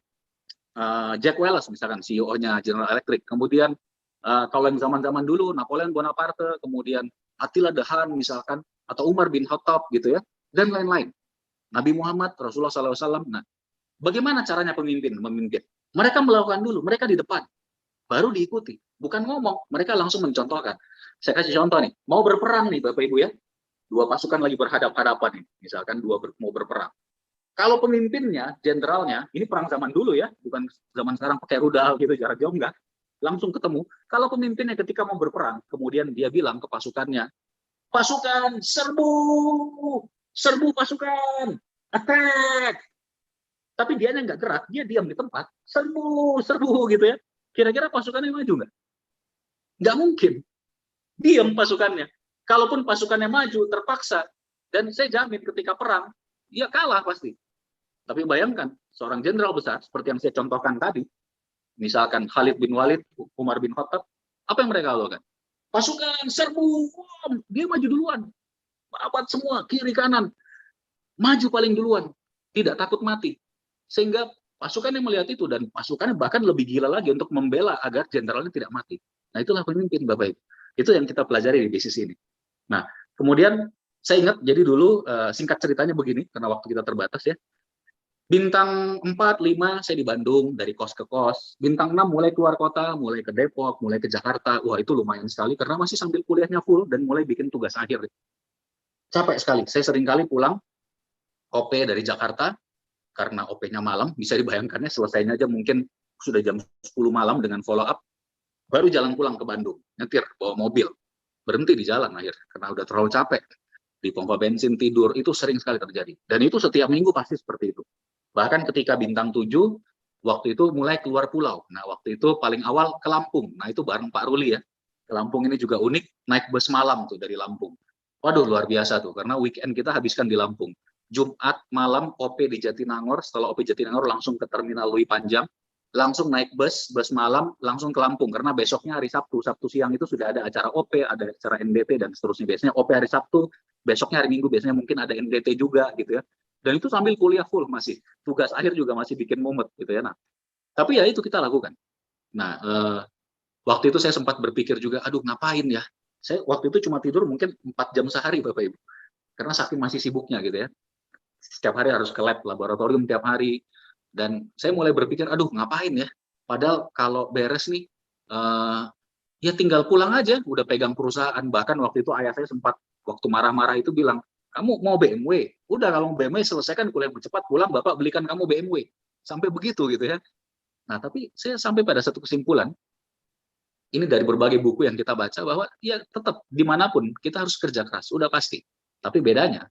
Jack Welch, misalkan CEO-nya General Electric, kemudian kalau yang zaman-zaman dulu Napoleon Bonaparte, kemudian Attila the Hun misalkan, atau Umar bin Khattab gitu ya, dan lain-lain. Nabi Muhammad, Rasulullah SAW. Nah, bagaimana caranya pemimpin memimpin? Mereka melakukan dulu, mereka di depan, baru diikuti. Bukan ngomong, mereka langsung mencontohkan. Saya kasih contoh nih, mau berperang nih Bapak Ibu ya, dua pasukan lagi berhadap-hadapan nih, misalkan mau berperang. Kalau pemimpinnya, jenderalnya, ini perang zaman dulu ya, bukan zaman sekarang pakai rudal gitu, jarak jauh enggak, langsung ketemu. Kalau pemimpinnya ketika mau berperang, kemudian dia bilang ke pasukannya, pasukan serbu, serbu pasukan, attack. Tapi dia nggak gerak, dia diam di tempat, serbu, serbu gitu ya. Kira-kira pasukannya maju nggak? Nggak mungkin. Diam pasukannya. Kalaupun pasukannya maju, terpaksa. Dan saya jamin ketika perang, dia kalah pasti. Tapi bayangkan, seorang jenderal besar, seperti yang saya contohkan tadi, misalkan Khalid bin Walid, Umar bin Khattab, apa yang mereka lakukan? Pasukan, serbu, dia maju duluan. Abad semua, kiri kanan. Maju paling duluan. Tidak takut mati. Sehingga pasukannya melihat itu, dan pasukannya bahkan lebih gila lagi untuk membela agar jenderalnya tidak mati. Nah, itulah pemimpin, Bapak Ibu. Itu yang kita pelajari di bisnis ini. Nah, kemudian saya ingat, jadi dulu singkat ceritanya begini, karena waktu kita terbatas ya. Bintang 4, 5, saya di Bandung, dari kos ke kos. Bintang 6 mulai keluar kota, mulai ke Depok, mulai ke Jakarta. Wah, itu lumayan sekali, karena masih sambil kuliahnya full, dan mulai bikin tugas akhir. Capek sekali. Saya sering kali pulang, OP dari Jakarta, karena OP-nya malam, bisa dibayangkannya selesainya aja mungkin sudah jam 10 malam dengan follow up, baru jalan pulang ke Bandung, nyetir, bawa mobil, berhenti di jalan akhirnya, karena udah terlalu capek. Di pompa bensin, tidur, itu sering sekali terjadi. Dan itu setiap minggu pasti seperti itu. Bahkan ketika bintang 7, waktu itu mulai keluar pulau. Nah, waktu itu paling awal ke Lampung. Nah, itu bareng Pak Ruli ya. Ke Lampung ini juga unik, naik bus malam tuh dari Lampung. Waduh, luar biasa tuh, karena weekend kita habiskan di Lampung. Jumat malam OP di Jatinangor, setelah OP Jatinangor langsung ke Terminal Louis Panjang, langsung naik bus malam, langsung ke Lampung, karena besoknya hari Sabtu siang itu sudah ada acara OP, ada acara NDT, dan seterusnya. Biasanya OP hari Sabtu, besoknya hari Minggu, biasanya mungkin ada NDT juga, gitu ya. Dan itu sambil kuliah full masih, tugas akhir juga masih bikin mumet, gitu ya. Nah, tapi ya itu kita lakukan. Nah, waktu itu saya sempat berpikir juga, aduh ngapain ya? Saya waktu itu cuma tidur mungkin 4 jam sehari, Bapak Ibu. Karena saking masih sibuknya, gitu ya. Setiap hari harus ke lab, laboratorium tiap hari. Dan saya mulai berpikir, aduh ngapain ya? Padahal kalau beres nih, ya tinggal pulang aja, udah pegang perusahaan. Bahkan waktu itu ayah saya sempat, waktu marah-marah itu bilang, kamu mau BMW? Udah kalau BMW selesaikan kuliah cepat, pulang Bapak belikan kamu BMW. Sampai begitu gitu ya. Nah tapi saya sampai pada satu kesimpulan, ini dari berbagai buku yang kita baca, bahwa ya tetap dimanapun kita harus kerja keras, udah pasti. Tapi bedanya,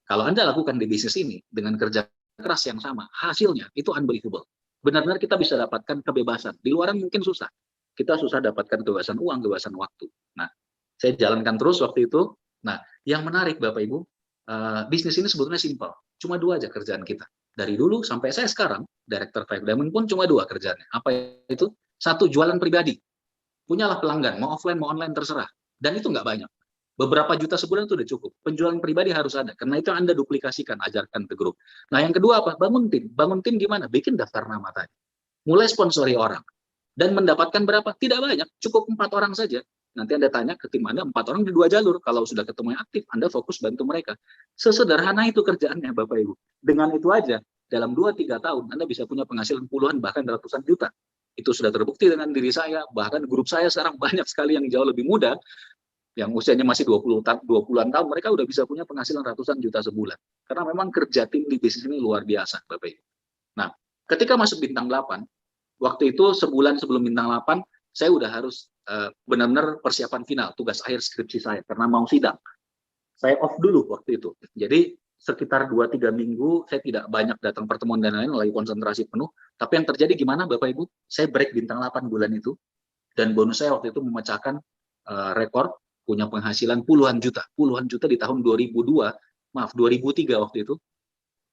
kalau Anda lakukan di bisnis ini dengan kerja keras yang sama, hasilnya itu unbelievable. Benar-benar kita bisa dapatkan kebebasan. Di luaran mungkin susah. Kita susah dapatkan kebebasan uang, kebebasan waktu. Nah, saya jalankan terus waktu itu. Nah, yang menarik Bapak Ibu, bisnis ini sebetulnya simpel. Cuma 2 aja kerjaan kita. Dari dulu sampai saya sekarang, Director 5 Diamond pun cuma 2 kerjaannya. Apa itu? 1, jualan pribadi. Punyalah pelanggan, mau offline, mau online, terserah. Dan itu nggak banyak. Beberapa juta sebulan itu udah cukup. Penjualan pribadi harus ada. Karena itu Anda duplikasikan, ajarkan ke grup. Nah, yang kedua apa? Bangun tim. Bangun tim gimana? Bikin daftar nama tadi. Mulai sponsori orang. Dan mendapatkan berapa? Tidak banyak. Cukup 4 orang saja. Nanti Anda tanya ke tim Anda, 4 orang di 2 jalur. Kalau sudah ketemu yang aktif, Anda fokus bantu mereka. Sesederhana itu kerjaannya, Bapak Ibu. Dengan itu aja, dalam 2-3 tahun, Anda bisa punya penghasilan puluhan, bahkan ratusan juta. Itu sudah terbukti dengan diri saya. Bahkan grup saya sekarang banyak sekali yang jauh lebih muda, yang usianya masih 20-an tahun, mereka udah bisa punya penghasilan ratusan juta sebulan. Karena memang kerja tim di bisnis ini luar biasa, Bapak Ibu. Nah, ketika masuk bintang 8, waktu itu sebulan sebelum bintang 8, saya udah harus benar-benar persiapan final, tugas akhir skripsi saya, karena mau sidang. Saya off dulu waktu itu. Jadi, sekitar 2-3 minggu, saya tidak banyak datang pertemuan dan lain-lain, lagi konsentrasi penuh. Tapi yang terjadi gimana, Bapak Ibu? Saya break bintang 8 bulan itu, dan bonus saya waktu itu memecahkan rekor, punya penghasilan puluhan juta di tahun 2003 waktu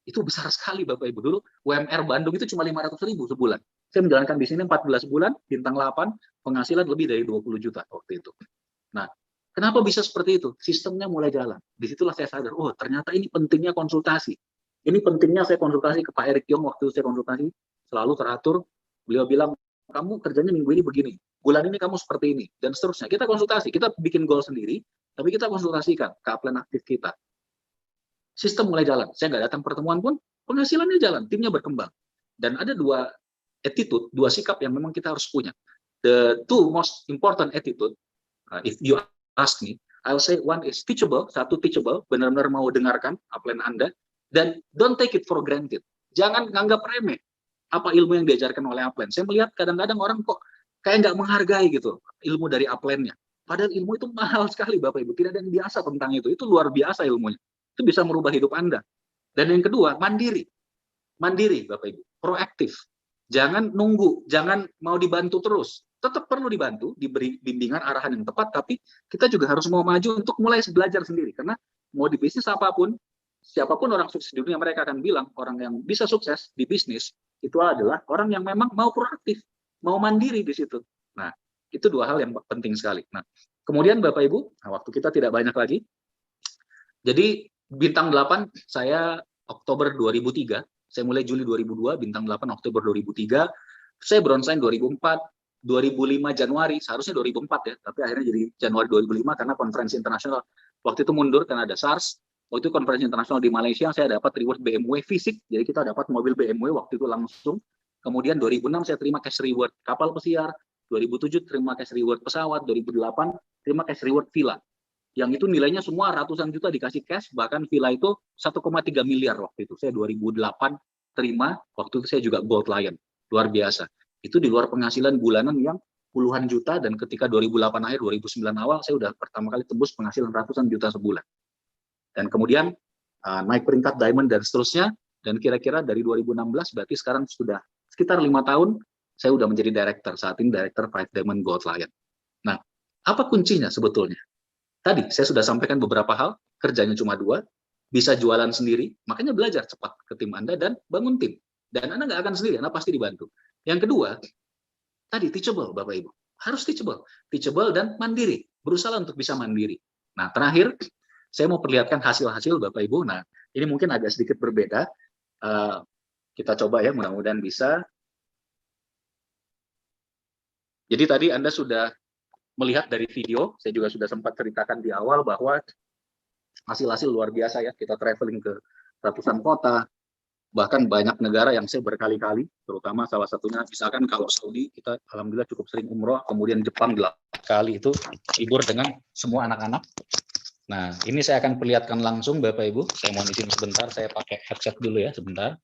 itu besar sekali Bapak Ibu. Dulu UMR Bandung itu cuma 500.000 sebulan. Saya menjalankan di sini 14 bulan, bintang 8, penghasilan lebih dari 20 juta waktu itu. Nah, Kenapa bisa seperti itu? Sistemnya mulai jalan. Disitulah saya sadar, oh ternyata ini pentingnya konsultasi. Ini pentingnya saya konsultasi ke Pak Erick Yong waktu saya konsultasi, selalu teratur. Beliau bilang, kamu kerjanya minggu ini begini, bulan ini kamu seperti ini, dan seterusnya. Kita konsultasi, kita bikin goal sendiri, tapi kita konsultasikan ke upline aktif kita. Sistem mulai jalan. Saya nggak datang pertemuan pun, penghasilannya jalan, timnya berkembang. Dan ada dua attitude, dua sikap yang memang kita harus punya. The two most important attitude, if you ask me, I'll say one is teachable, satu teachable, benar-benar mau dengarkan upline Anda, dan don't take it for granted. Jangan nganggap remeh apa ilmu yang diajarkan oleh upline. Saya melihat kadang-kadang orang kok kayak nggak menghargai gitu ilmu dari upline-nya. Padahal ilmu itu mahal sekali Bapak Ibu, tidak ada yang biasa tentang itu luar biasa ilmunya. Itu bisa merubah hidup Anda. Dan yang kedua, mandiri. Mandiri Bapak Ibu, proaktif. Jangan nunggu, jangan mau dibantu terus. Tetap perlu dibantu, diberi bimbingan, arahan yang tepat, tapi kita juga harus mau maju untuk mulai belajar sendiri. Karena mau di bisnis apapun, siapapun orang sukses di dunia, mereka akan bilang, orang yang bisa sukses di bisnis, itu adalah orang yang memang mau proaktif, mau mandiri di situ. Nah, itu dua hal yang penting sekali. Nah, kemudian Bapak Ibu, waktu kita tidak banyak lagi. Jadi, bintang 8, saya Oktober 2003, saya mulai Juli 2002, bintang 8 Oktober 2003, saya bronze sign 2004, 2005 Januari, seharusnya 2004 ya, tapi akhirnya jadi Januari 2005 karena konferensi internasional. Waktu itu mundur karena ada SARS. Waktu itu konferensi internasional di Malaysia, saya dapat reward BMW fisik, jadi kita dapat mobil BMW waktu itu langsung. Kemudian 2006 saya terima cash reward kapal pesiar, 2007 terima cash reward pesawat, 2008 terima cash reward villa. Yang itu nilainya semua ratusan juta dikasih cash, bahkan villa itu 1,3 miliar waktu itu. Saya 2008 terima, waktu itu saya juga Gold Lion. Luar biasa. Itu di luar penghasilan bulanan yang puluhan juta, dan ketika 2008 akhir, 2009 awal, saya udah pertama kali tembus penghasilan ratusan juta sebulan. Dan kemudian naik peringkat diamond dan seterusnya, dan kira-kira dari 2016, berarti sekarang sudah sekitar 5 tahun, saya udah menjadi director, saat ini director 5 Diamond Gold Lion. Nah, apa kuncinya sebetulnya? Tadi saya sudah sampaikan beberapa hal, kerjanya cuma 2, bisa jualan sendiri, makanya belajar cepat ke tim Anda dan bangun tim. Dan Anda nggak akan sendiri, Anda pasti dibantu. Yang kedua, tadi teachable Bapak Ibu. Harus teachable. Teachable dan mandiri. Berusaha untuk bisa mandiri. Nah, terakhir, saya mau perlihatkan hasil-hasil Bapak Ibu. Nah, ini mungkin agak sedikit berbeda. Kita coba ya, mudah-mudahan bisa. Jadi tadi Anda sudah melihat dari video, saya juga sudah sempat ceritakan di awal bahwa hasil-hasil luar biasa ya. Kita traveling ke ratusan kota, bahkan banyak negara yang saya berkali-kali, terutama salah satunya misalkan kalau Saudi, kita alhamdulillah cukup sering umroh, kemudian Jepang 8 kali itu libur dengan semua anak-anak. Nah, ini saya akan perlihatkan langsung Bapak Ibu. Saya mohon izin sebentar, saya pakai headset dulu ya, sebentar.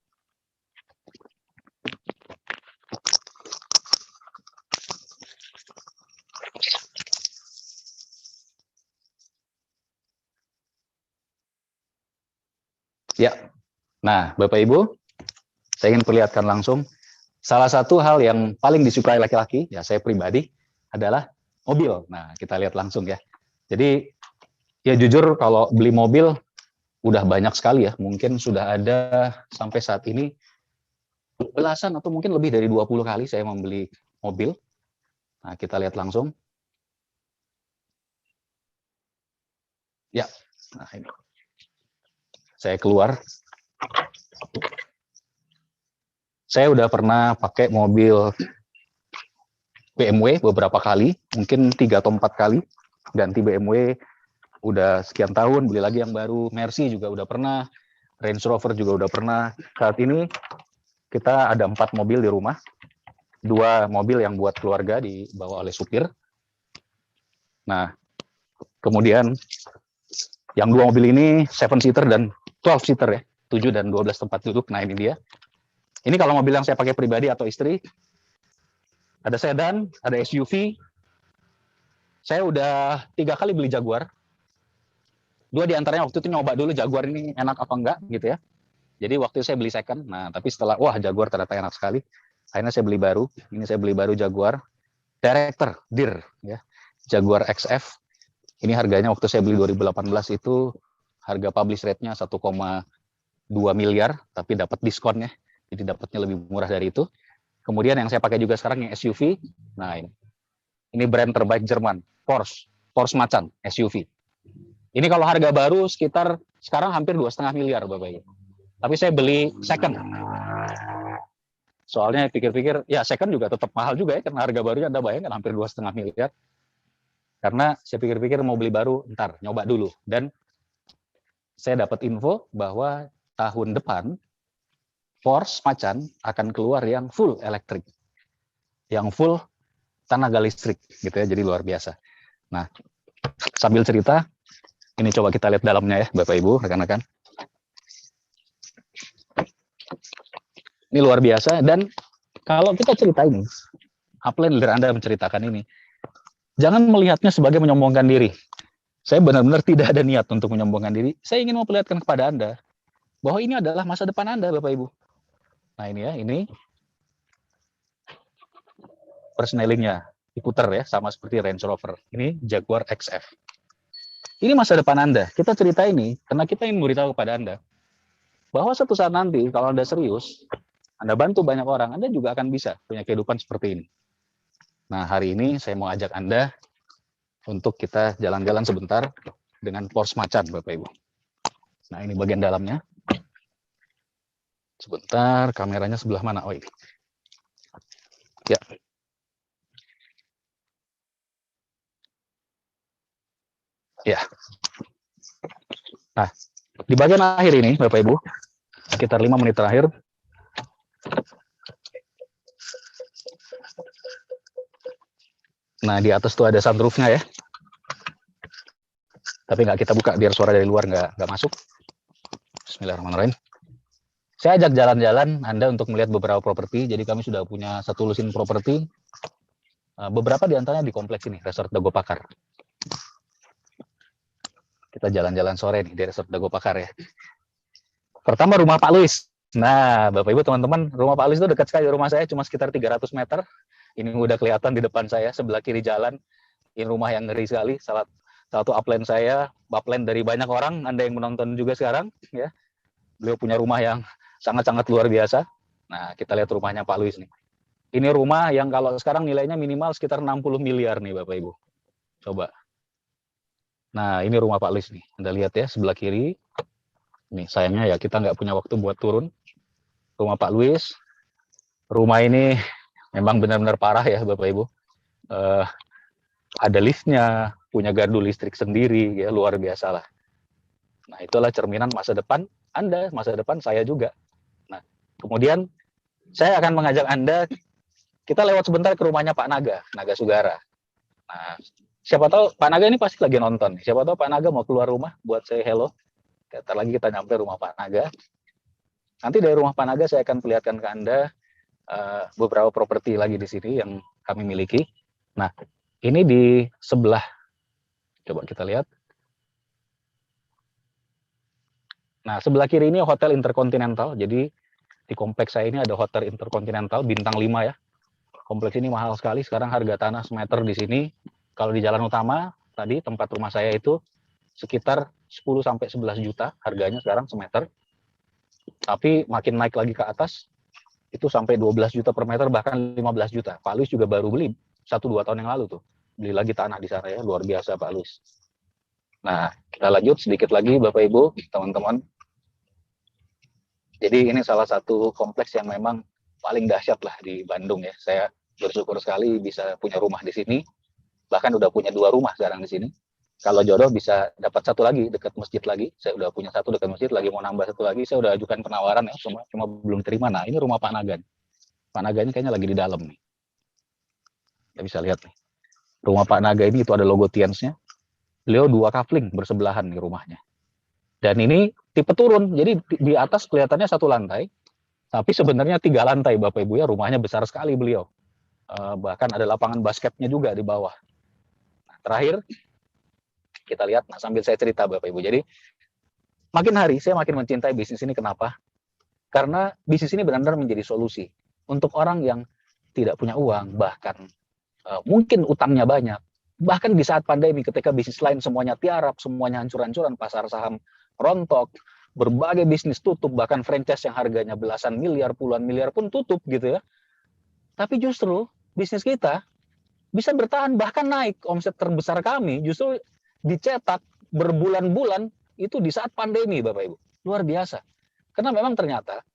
Ya. Nah, Bapak Ibu, saya ingin perlihatkan langsung salah satu hal yang paling disukai laki-laki, ya saya pribadi, adalah mobil. Nah, kita lihat langsung ya. Jadi, ya jujur kalau beli mobil udah banyak sekali ya. Mungkin sudah ada sampai saat ini belasan atau mungkin lebih dari 20 kali saya membeli mobil. Nah, kita lihat langsung. Ya, nah ini. Saya keluar. Saya udah pernah pakai mobil BMW beberapa kali, mungkin 3 atau 4 kali, ganti BMW udah sekian tahun, beli lagi yang baru, Mercy juga udah pernah, Range Rover juga udah pernah. Saat ini kita ada 4 mobil di rumah, 2 mobil yang buat keluarga dibawa oleh supir. Nah, kemudian yang 2 mobil ini 7-seater dan 12-seater ya, 7 dan 12 tempat duduk. Nah ini dia. Ini kalau mobil yang saya pakai pribadi atau istri. Ada sedan, ada SUV. Saya udah 3 kali beli Jaguar. 2 diantaranya waktu itu nyoba dulu Jaguar ini enak apa enggak gitu ya. Jadi waktu itu saya beli second. Nah tapi setelah, wah Jaguar ternyata enak sekali. Akhirnya saya beli baru. Ini saya beli baru Jaguar. Director, DIR. Ya. Jaguar XF. Ini harganya waktu saya beli 2018 itu harga publish rate-nya 1,2 miliar, tapi dapat diskonnya, jadi dapatnya lebih murah dari itu. Kemudian yang saya pakai juga sekarang yang SUV, nah ini brand terbaik Jerman, Porsche.
Porsche Macan SUV. Ini kalau harga baru sekitar sekarang hampir 2,5 miliar Bapak Ibu. Tapi saya beli second. Soalnya pikir-pikir ya second juga tetap mahal juga ya, karena harga barunya Anda bayangkan hampir 2,5 miliar. Karena saya pikir-pikir mau beli baru, ntar nyoba dulu. Dan saya dapat info bahwa tahun depan Porsche Macan akan keluar yang full elektrik, yang full tenaga listrik, gitu ya. Jadi luar biasa. Nah, sambil cerita, ini coba kita lihat dalamnya ya, Bapak Ibu, rekan-rekan. Ini luar biasa. Dan kalau kita cerita ini, upline leader Anda menceritakan ini, jangan melihatnya sebagai menyombongkan diri. Saya benar-benar tidak ada niat untuk menyombongkan diri. Saya ingin memperlihatkan kepada Anda bahwa ini adalah masa depan Anda, Bapak Ibu. Nah ini ya, ini persnelingnya diputar ya, sama seperti Range Rover. Ini Jaguar XF. Ini masa depan Anda. Kita cerita ini karena kita ingin memberitahu kepada Anda bahwa suatu saat nanti kalau Anda serius, Anda bantu banyak orang, Anda juga akan bisa punya kehidupan seperti ini. Nah, hari ini saya mau ajak Anda untuk kita jalan-jalan sebentar dengan Porsche Macan, Bapak Ibu. Nah, ini bagian dalamnya. Sebentar, kameranya sebelah mana? Oh, ini. Ya. Ya. Nah, di bagian akhir ini, Bapak Ibu, sekitar 5 menit terakhir, nah, di atas tuh ada sunroofnya ya. Tapi nggak kita buka biar suara dari luar nggak masuk. Bismillahirrahmanirrahim. Saya ajak jalan-jalan Anda untuk melihat beberapa properti. Jadi kami sudah punya satu lusin properti. Beberapa di antaranya di kompleks ini, Resort Dago Pakar. Kita jalan-jalan sore nih di Resort Dago Pakar ya. Pertama rumah Pak Luis. Nah, Bapak Ibu teman-teman, rumah Pak Luis itu dekat sekali rumah saya, cuma sekitar 300 meter. Ini udah kelihatan di depan saya, sebelah kiri jalan. Ini rumah yang ngeri sekali. Salah satu upline saya, upline dari banyak orang, Anda yang menonton juga sekarang. Ya, beliau punya rumah yang sangat-sangat luar biasa. Nah, kita lihat rumahnya Pak Luis nih. Ini rumah yang kalau sekarang nilainya minimal sekitar 60 miliar nih Bapak Ibu. Coba. Nah, ini rumah Pak Luis nih. Anda lihat ya, sebelah kiri. Nih, sayangnya ya kita nggak punya waktu buat turun. Rumah Pak Luis. Rumah ini memang benar-benar parah ya Bapak Ibu. Ada liftnya, punya gardu listrik sendiri, ya luar biasa lah. Nah itulah cerminan masa depan Anda, masa depan saya juga. Nah kemudian saya akan mengajak Anda, kita lewat sebentar ke rumahnya Pak Naga, Naga Sugara. Nah siapa tahu Pak Naga ini pasti lagi nonton. Siapa tahu Pak Naga mau keluar rumah buat say hello. Ntar lagi kita nyampe rumah Pak Naga. Nanti dari rumah Pak Naga saya akan perlihatkan ke Anda beberapa properti lagi di sini yang kami miliki. Nah, ini di sebelah, coba kita lihat. Nah, sebelah kiri ini Hotel Intercontinental. Jadi di kompleks saya ini ada Hotel Intercontinental bintang 5 ya. Kompleks ini mahal sekali. Sekarang harga tanah semeter di sini, kalau di jalan utama tadi tempat rumah saya itu sekitar 10 sampai 11 juta harganya sekarang semeter. Tapi makin naik lagi ke atas itu sampai 12 juta per meter, bahkan 15 juta. Pak Luis juga baru beli 1-2 tahun yang lalu tuh. Beli lagi tanah di sana ya, luar biasa Pak Luis. Nah, kita lanjut sedikit lagi Bapak Ibu, teman-teman. Jadi ini salah satu kompleks yang memang paling dahsyat lah di Bandung ya. Saya bersyukur sekali bisa punya rumah di sini. Bahkan udah punya 2 rumah sekarang di sini. Kalau jodoh bisa dapat 1 lagi dekat masjid lagi. Saya udah punya 1 dekat masjid, lagi mau nambah 1 lagi. Saya udah ajukan penawaran ya, cuma belum terima. Nah, ini rumah Pak Naga. Pak Naga ini kayaknya lagi di dalam nih. Kita bisa lihat nih. Rumah Pak Naga ini itu ada logo Tiens-nya. Beliau 2 kafling bersebelahan nih rumahnya. Dan ini tipe turun. Jadi di atas kelihatannya 1 lantai. Tapi sebenarnya 3 lantai Bapak Ibu ya. Rumahnya besar sekali beliau. Bahkan ada lapangan basketnya juga di bawah. Nah, terakhir kita lihat, nah sambil saya cerita Bapak Ibu. Jadi makin hari saya makin mencintai bisnis ini. Kenapa? Karena bisnis ini benar-benar menjadi solusi untuk orang yang tidak punya uang, bahkan mungkin utangnya banyak. Bahkan di saat pandemi ketika bisnis lain semuanya tiarap, semuanya hancur-hancuran, pasar saham rontok, berbagai bisnis tutup, bahkan franchise yang harganya belasan miliar, puluhan miliar pun tutup gitu ya. Tapi justru bisnis kita bisa bertahan, bahkan naik. Omset terbesar kami justru dicetak berbulan-bulan itu di saat pandemi, Bapak Ibu. Luar biasa. Karena memang ternyata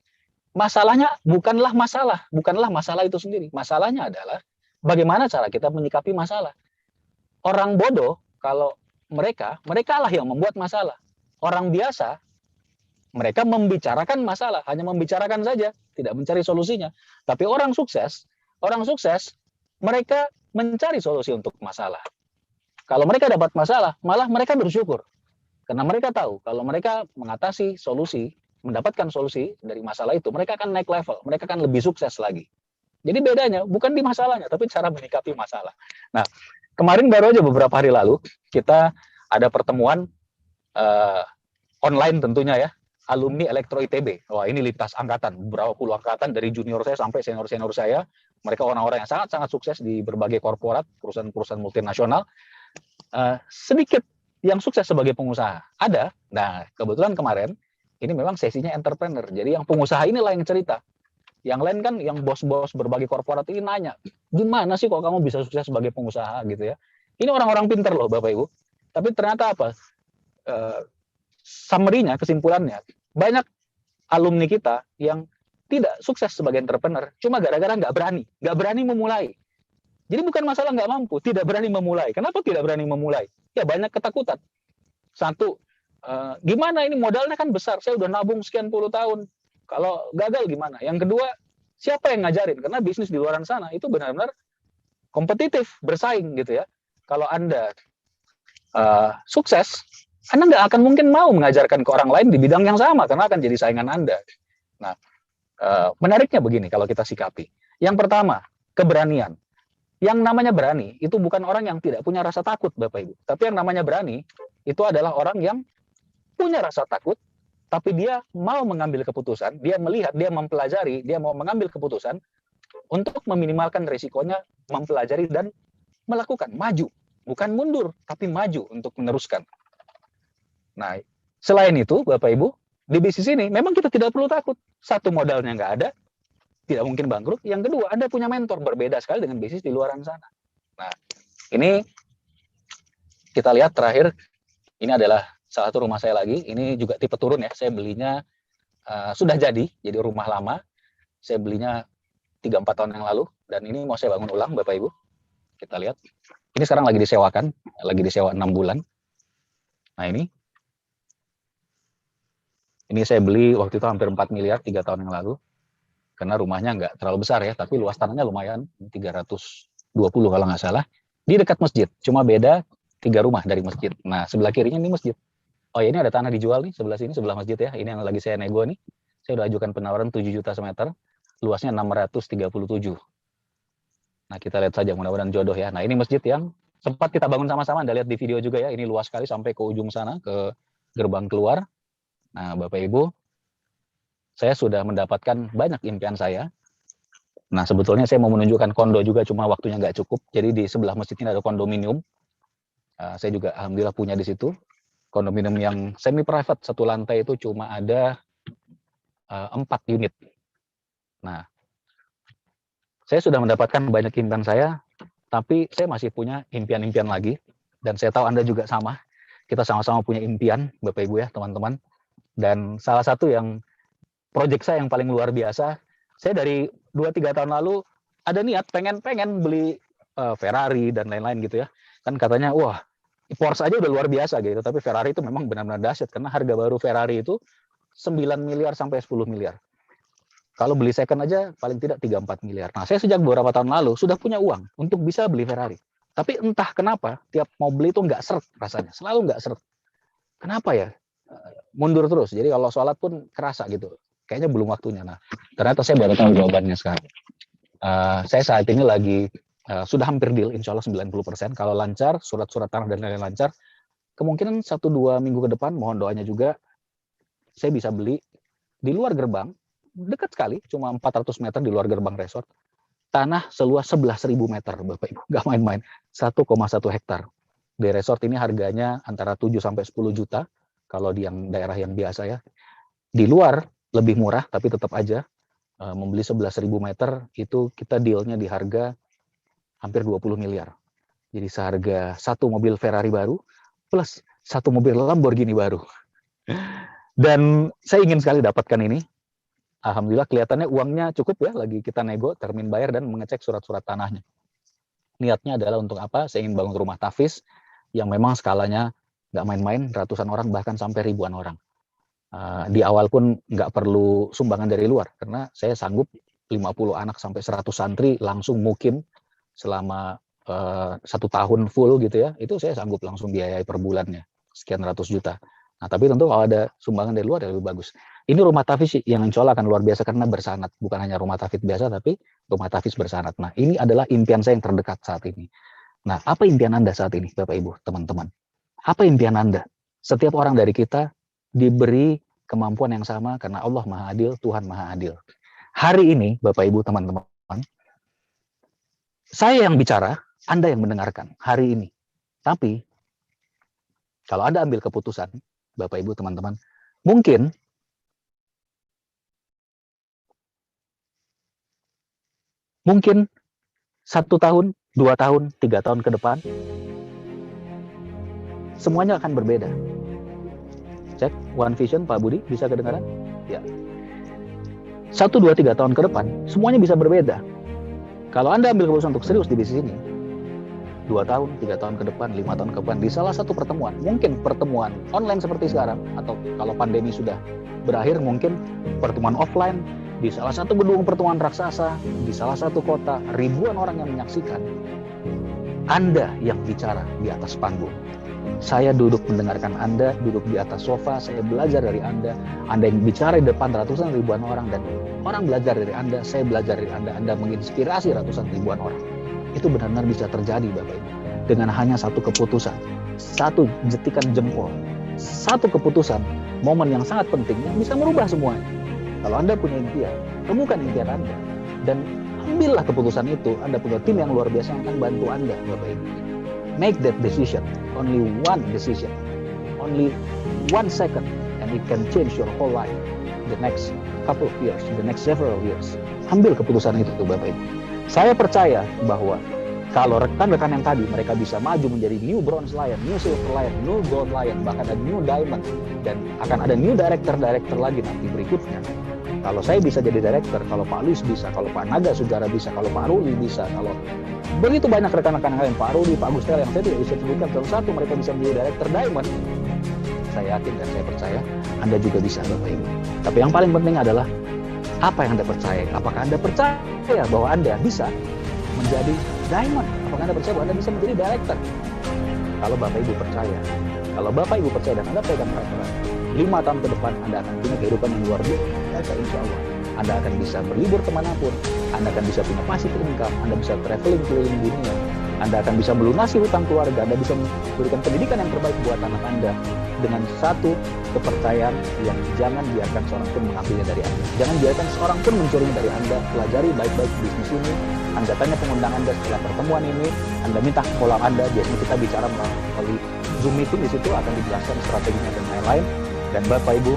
masalahnya bukanlah masalah itu sendiri. Masalahnya adalah bagaimana cara kita menyikapi masalah. Orang bodoh, kalau mereka lah yang membuat masalah. Orang biasa, mereka membicarakan masalah, hanya membicarakan saja, tidak mencari solusinya. Tapi orang sukses, mereka mencari solusi untuk masalah. Kalau mereka dapat masalah, malah mereka bersyukur. Karena mereka tahu, kalau mereka mengatasi solusi, mendapatkan solusi dari masalah itu, mereka akan naik level, mereka akan lebih sukses lagi. Jadi bedanya bukan di masalahnya, tapi cara menyikapi masalah. Nah, kemarin baru aja beberapa hari lalu, kita ada pertemuan online tentunya ya, alumni Elektro ITB. Wah, ini lintas angkatan, beberapa puluh angkatan dari junior saya sampai senior-senior saya. Mereka orang-orang yang sangat-sangat sukses di berbagai korporat, perusahaan-perusahaan multinasional. Sedikit yang sukses sebagai pengusaha. Ada. Nah, kebetulan kemarin, ini memang sesinya entrepreneur. Jadi yang pengusaha inilah yang cerita. Yang lain kan, yang bos-bos berbagai korporat ini nanya, gimana sih kok kamu bisa sukses sebagai pengusaha gitu ya. Ini orang-orang pinter loh Bapak Ibu. Tapi ternyata apa? Summary-nya, kesimpulannya, banyak alumni kita yang tidak sukses sebagai entrepreneur, cuma gara-gara nggak berani memulai. Jadi bukan masalah nggak mampu, tidak berani memulai. Kenapa tidak berani memulai? Ya banyak ketakutan. Satu, gimana ini modalnya kan besar, saya udah nabung sekian puluh tahun. Kalau gagal gimana? Yang kedua, siapa yang ngajarin? Karena bisnis di luar sana itu benar-benar kompetitif, bersaing gitu ya. Kalau Anda sukses, Anda nggak akan mungkin mau mengajarkan ke orang lain di bidang yang sama, karena akan jadi saingan Anda. Nah, menariknya begini kalau kita sikapi. Yang pertama, keberanian. Yang namanya berani, itu bukan orang yang tidak punya rasa takut, Bapak Ibu. Tapi yang namanya berani, itu adalah orang yang punya rasa takut, tapi dia mau mengambil keputusan, dia melihat, dia mempelajari, dia mau mengambil keputusan untuk meminimalkan risikonya, mempelajari dan melakukan, maju. Bukan mundur, tapi maju untuk meneruskan. Nah, selain itu, Bapak Ibu, di bisnis ini memang kita tidak perlu takut. Satu, modalnya nggak ada, tidak mungkin bangkrut. Yang kedua, Anda punya mentor, berbeda sekali dengan bisnis di luar sana. Nah, ini kita lihat terakhir, ini adalah salah satu rumah saya lagi. Ini juga tipe turun ya, saya belinya sudah jadi rumah lama. Saya belinya 3-4 tahun yang lalu, dan ini mau saya bangun ulang, Bapak Ibu. Kita lihat, ini sekarang lagi disewakan, lagi disewa 6 bulan. Nah ini saya beli waktu itu hampir 4 miliar 3 tahun yang lalu. Karena rumahnya nggak terlalu besar ya, tapi luas tanahnya lumayan, 320 kalau nggak salah. Di dekat masjid, cuma beda 3 rumah dari masjid. Nah, sebelah kirinya ini masjid. Oh ya, ini ada tanah dijual nih, sebelah sini, sebelah masjid ya. Ini yang lagi saya nego nih. Saya udah ajukan penawaran 7 juta semeter, luasnya 637. Nah, kita lihat saja, mudah-mudahan jodoh ya. Nah, ini masjid yang sempat kita bangun sama-sama, Anda lihat di video juga ya. Ini luas sekali sampai ke ujung sana, ke gerbang keluar. Nah, Bapak Ibu, saya sudah mendapatkan banyak impian saya. Nah, sebetulnya saya mau menunjukkan kondo juga, cuma waktunya nggak cukup. Jadi di sebelah masjid ini ada kondominium. Saya juga alhamdulillah punya di situ. Kondominium yang semi private, satu lantai itu cuma ada 4 unit. Nah, saya sudah mendapatkan banyak impian saya, tapi saya masih punya impian-impian lagi. Dan saya tahu Anda juga sama. Kita sama-sama punya impian, Bapak Ibu ya, teman-teman. Dan salah satu yang proyek saya yang paling luar biasa, saya dari 2-3 tahun lalu ada niat pengen beli Ferrari dan lain-lain gitu ya. Kan katanya, wah, Porsche aja udah luar biasa gitu, tapi Ferrari itu memang benar-benar dahsyat, karena harga baru Ferrari itu 9 miliar sampai 10 miliar. Kalau beli second aja paling tidak 3-4 miliar. Nah, saya sejak beberapa tahun lalu sudah punya uang untuk bisa beli Ferrari. Tapi entah kenapa, tiap mau beli itu nggak seret rasanya, selalu nggak seret. Kenapa ya? Mundur terus, jadi kalau sholat pun kerasa gitu. Kayaknya belum waktunya. Nah, ternyata saya baru tahu jawabannya sekarang. Saya saat ini lagi sudah hampir deal, insya Allah 90%. Kalau lancar, surat-surat tanah dan lain-lain lancar, kemungkinan 1-2 minggu ke depan, mohon doanya juga, saya bisa beli di luar gerbang, dekat sekali, cuma 400 meter di luar gerbang resort, tanah seluas 11.000 meter, Bapak Ibu, nggak main-main, 1,1 hektar. Di resort ini harganya antara 7-10 juta, kalau di yang daerah yang biasa ya. Di luar, lebih murah, tapi tetap aja membeli 11.000 meter itu kita dealnya di harga
hampir 20 miliar. Jadi seharga satu mobil Ferrari baru plus satu mobil Lamborghini baru. Dan saya ingin sekali dapatkan ini. Alhamdulillah kelihatannya uangnya cukup ya, lagi kita nego, termin bayar dan mengecek surat-surat tanahnya. Niatnya adalah untuk apa? Saya ingin bangun rumah tahfiz yang memang skalanya nggak main-main, ratusan orang bahkan sampai ribuan orang. Di awal pun nggak perlu sumbangan dari luar, karena saya sanggup 50 anak sampai 100 santri langsung mukim selama 1 tahun full gitu ya, itu saya sanggup langsung biayai per bulannya, sekian ratus juta. Nah, tapi tentu kalau ada sumbangan dari luar ya lebih bagus. Ini rumah tahfiz yang insya Allah akan luar biasa karena bersanad. Bukan hanya rumah tahfiz biasa, tapi rumah tahfiz bersanad. Nah, ini adalah impian saya yang terdekat saat ini. Nah, apa impian Anda saat ini, Bapak Ibu, teman-teman? Apa impian Anda? Setiap orang dari kita diberi kemampuan yang sama karena Allah Maha Adil, Tuhan Maha Adil. Hari ini, Bapak Ibu, teman-teman, saya yang bicara, Anda yang mendengarkan hari ini. Tapi, kalau Anda ambil keputusan, Bapak Ibu teman-teman, mungkin mungkin 1 tahun, 2 tahun, 3 tahun ke depan semuanya akan berbeda. Cek One Vision, Pak Budi, bisa kedengaran? Ya. 1, 2, 3 tahun ke depan semuanya bisa berbeda. Kalau Anda ambil keputusan untuk serius di bisnis ini, 2 tahun, 3 tahun ke depan, 5 tahun ke depan, di salah satu pertemuan, mungkin pertemuan online seperti sekarang, atau kalau pandemi sudah berakhir, mungkin pertemuan offline, di salah satu gedung pertemuan raksasa, di salah satu kota, ribuan orang yang menyaksikan, Anda yang bicara di atas panggung. Saya duduk mendengarkan Anda, duduk di atas sofa, saya belajar dari Anda yang bicara di depan ratusan ribuan orang, dan orang belajar dari Anda, saya belajar dari Anda menginspirasi ratusan ribuan orang. Itu benar-benar bisa terjadi, Bapak Ibu, dengan hanya satu keputusan, satu jetikan jempol, satu keputusan, momen yang sangat penting yang bisa merubah semuanya. Kalau Anda punya impian, temukan impian Anda dan ambillah keputusan itu. Anda punya tim yang luar biasa yang akan bantu Anda, Bapak Ibu. Make that decision, only one decision, only 1 second, and it can change your whole life. The next couple of years, the next several years. Ambil keputusan itu, Bapak Ibu. Saya percaya bahwa kalau rekan-rekan yang tadi mereka bisa maju menjadi new bronze lion, new silver lion, new gold lion, bahkan ada new diamond, dan akan ada new director lagi nanti berikutnya. Kalau saya bisa jadi director, kalau Pak Luis bisa, kalau Pak Naga Sudara bisa, kalau Pak Ruli bisa, kalau begitu banyak rekan-rekan yang lain, Pak Ruli, Pak Gustel yang saya tidak bisa sebutkan, satu mereka bisa menjadi director diamond. Saya yakin dan saya percaya Anda juga bisa, Bapak Ibu. Tapi yang paling penting adalah apa yang Anda percaya? Apakah Anda percaya bahwa Anda bisa menjadi diamond? Apakah Anda percaya bahwa Anda bisa menjadi director? Kalau Bapak Ibu percaya, kalau Bapak Ibu percaya dan Anda pegang peraturan, 5 tahun ke depan Anda akan punya kehidupan yang luar biasa, insya Allah. Anda akan bisa berlibur kemanapun, Anda akan bisa punya passive income, Anda bisa traveling keliling dunia, Anda akan bisa melunasi hutang keluarga, Anda bisa memberikan pendidikan yang terbaik buat anak Anda dengan satu kepercayaan yang jangan biarkan seorang pun mengambilnya dari Anda. Jangan biarkan seorang pun mencurinya dari Anda. Pelajari baik-baik bisnis ini. Anda tanya pengundang Anda setelah pertemuan ini. Anda minta follow Anda. Biasanya kita bicara melalui Zoom meeting, di situ akan dijelaskan strateginya dan lain-lain. Dan Bapak Ibu,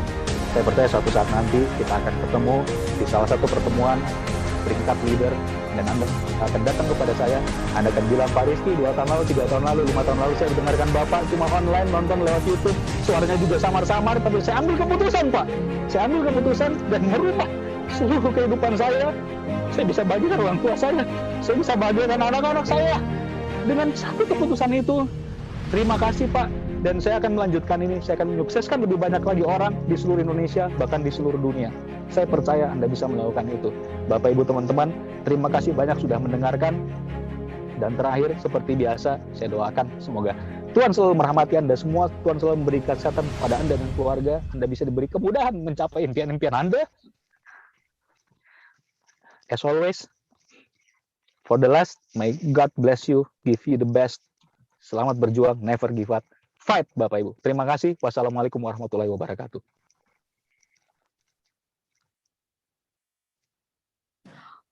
saya percaya suatu saat nanti kita akan ketemu di salah satu pertemuan peringkat leader, dan Anda akan datang kepada saya. Anda akan bilang, Pak Rizky, 2 tahun lalu, 3 tahun lalu, 5 tahun lalu saya mendengarkan Bapak cuma online, nonton lewat YouTube, suaranya juga samar-samar, tapi saya ambil keputusan, Pak. Saya ambil keputusan dan merubah seluruh kehidupan saya. Saya bisa bagikan orang tua saya bisa bagikan anak-anak saya dengan satu keputusan itu. Terima kasih, Pak. Dan saya akan melanjutkan ini, saya akan menyukseskan lebih banyak lagi orang di seluruh Indonesia, bahkan di seluruh dunia. Saya percaya Anda bisa melakukan itu. Bapak Ibu teman-teman, terima kasih banyak sudah mendengarkan. Dan terakhir, seperti biasa, saya doakan semoga Tuhan selalu merahmati Anda semua, Tuhan selalu memberikan kesehatan pada Anda dan keluarga, Anda bisa diberi kemudahan mencapai impian-impian Anda. As always, for the last, may God bless you, give you the best. Selamat berjuang, never give up. Fight, Bapak Ibu. Terima kasih. Wassalamualaikum warahmatullahi wabarakatuh.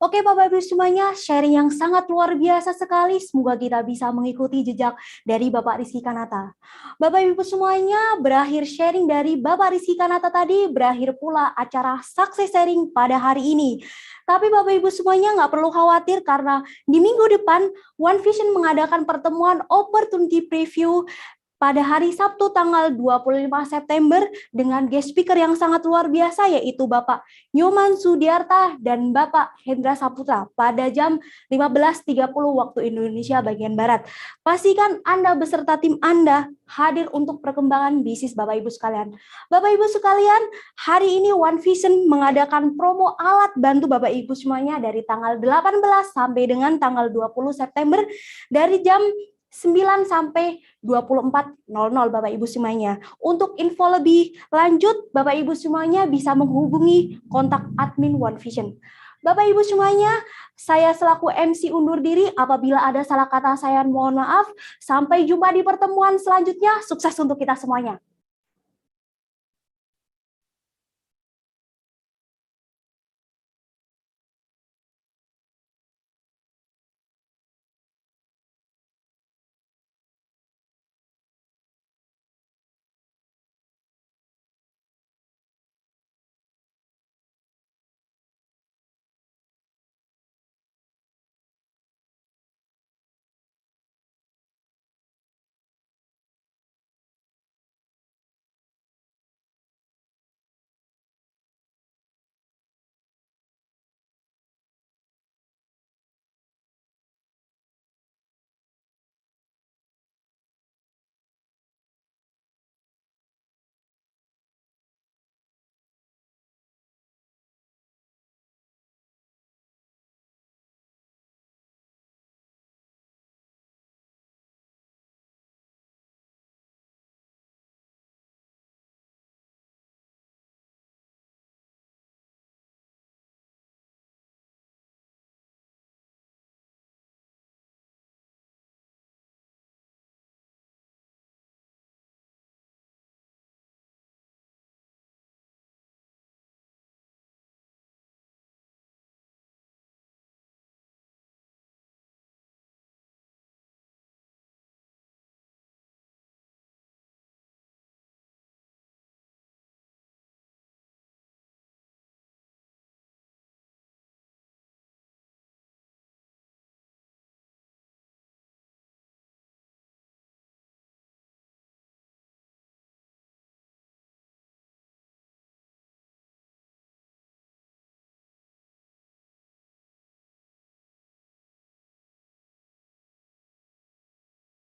Oke Bapak Ibu semuanya, sharing yang sangat luar biasa sekali. Semoga kita bisa mengikuti jejak dari Bapak Rizky Kanata. Bapak Ibu semuanya, berakhir sharing dari Bapak Rizky Kanata tadi, berakhir pula acara Success Sharing pada hari ini. Tapi Bapak Ibu semuanya nggak perlu khawatir karena di minggu depan One Vision mengadakan pertemuan Opportunity Preview pada hari Sabtu tanggal 25 September dengan guest speaker yang sangat luar biasa yaitu Bapak Nyoman Sudiarta dan Bapak Hendra Saputra pada jam 15.30 waktu Indonesia bagian Barat. Pastikan Anda beserta tim Anda hadir untuk perkembangan bisnis Bapak Ibu sekalian. Bapak Ibu sekalian, hari ini One Vision mengadakan promo alat bantu Bapak Ibu semuanya dari tanggal 18 sampai dengan tanggal 20 September dari jam 9 sampai 24.00 Bapak Ibu semuanya. Untuk info lebih lanjut, Bapak Ibu semuanya bisa menghubungi kontak admin One Vision. Bapak Ibu semuanya, saya selaku MC undur diri. Apabila ada salah kata saya mohon maaf. Sampai jumpa di pertemuan selanjutnya. Sukses untuk kita semuanya.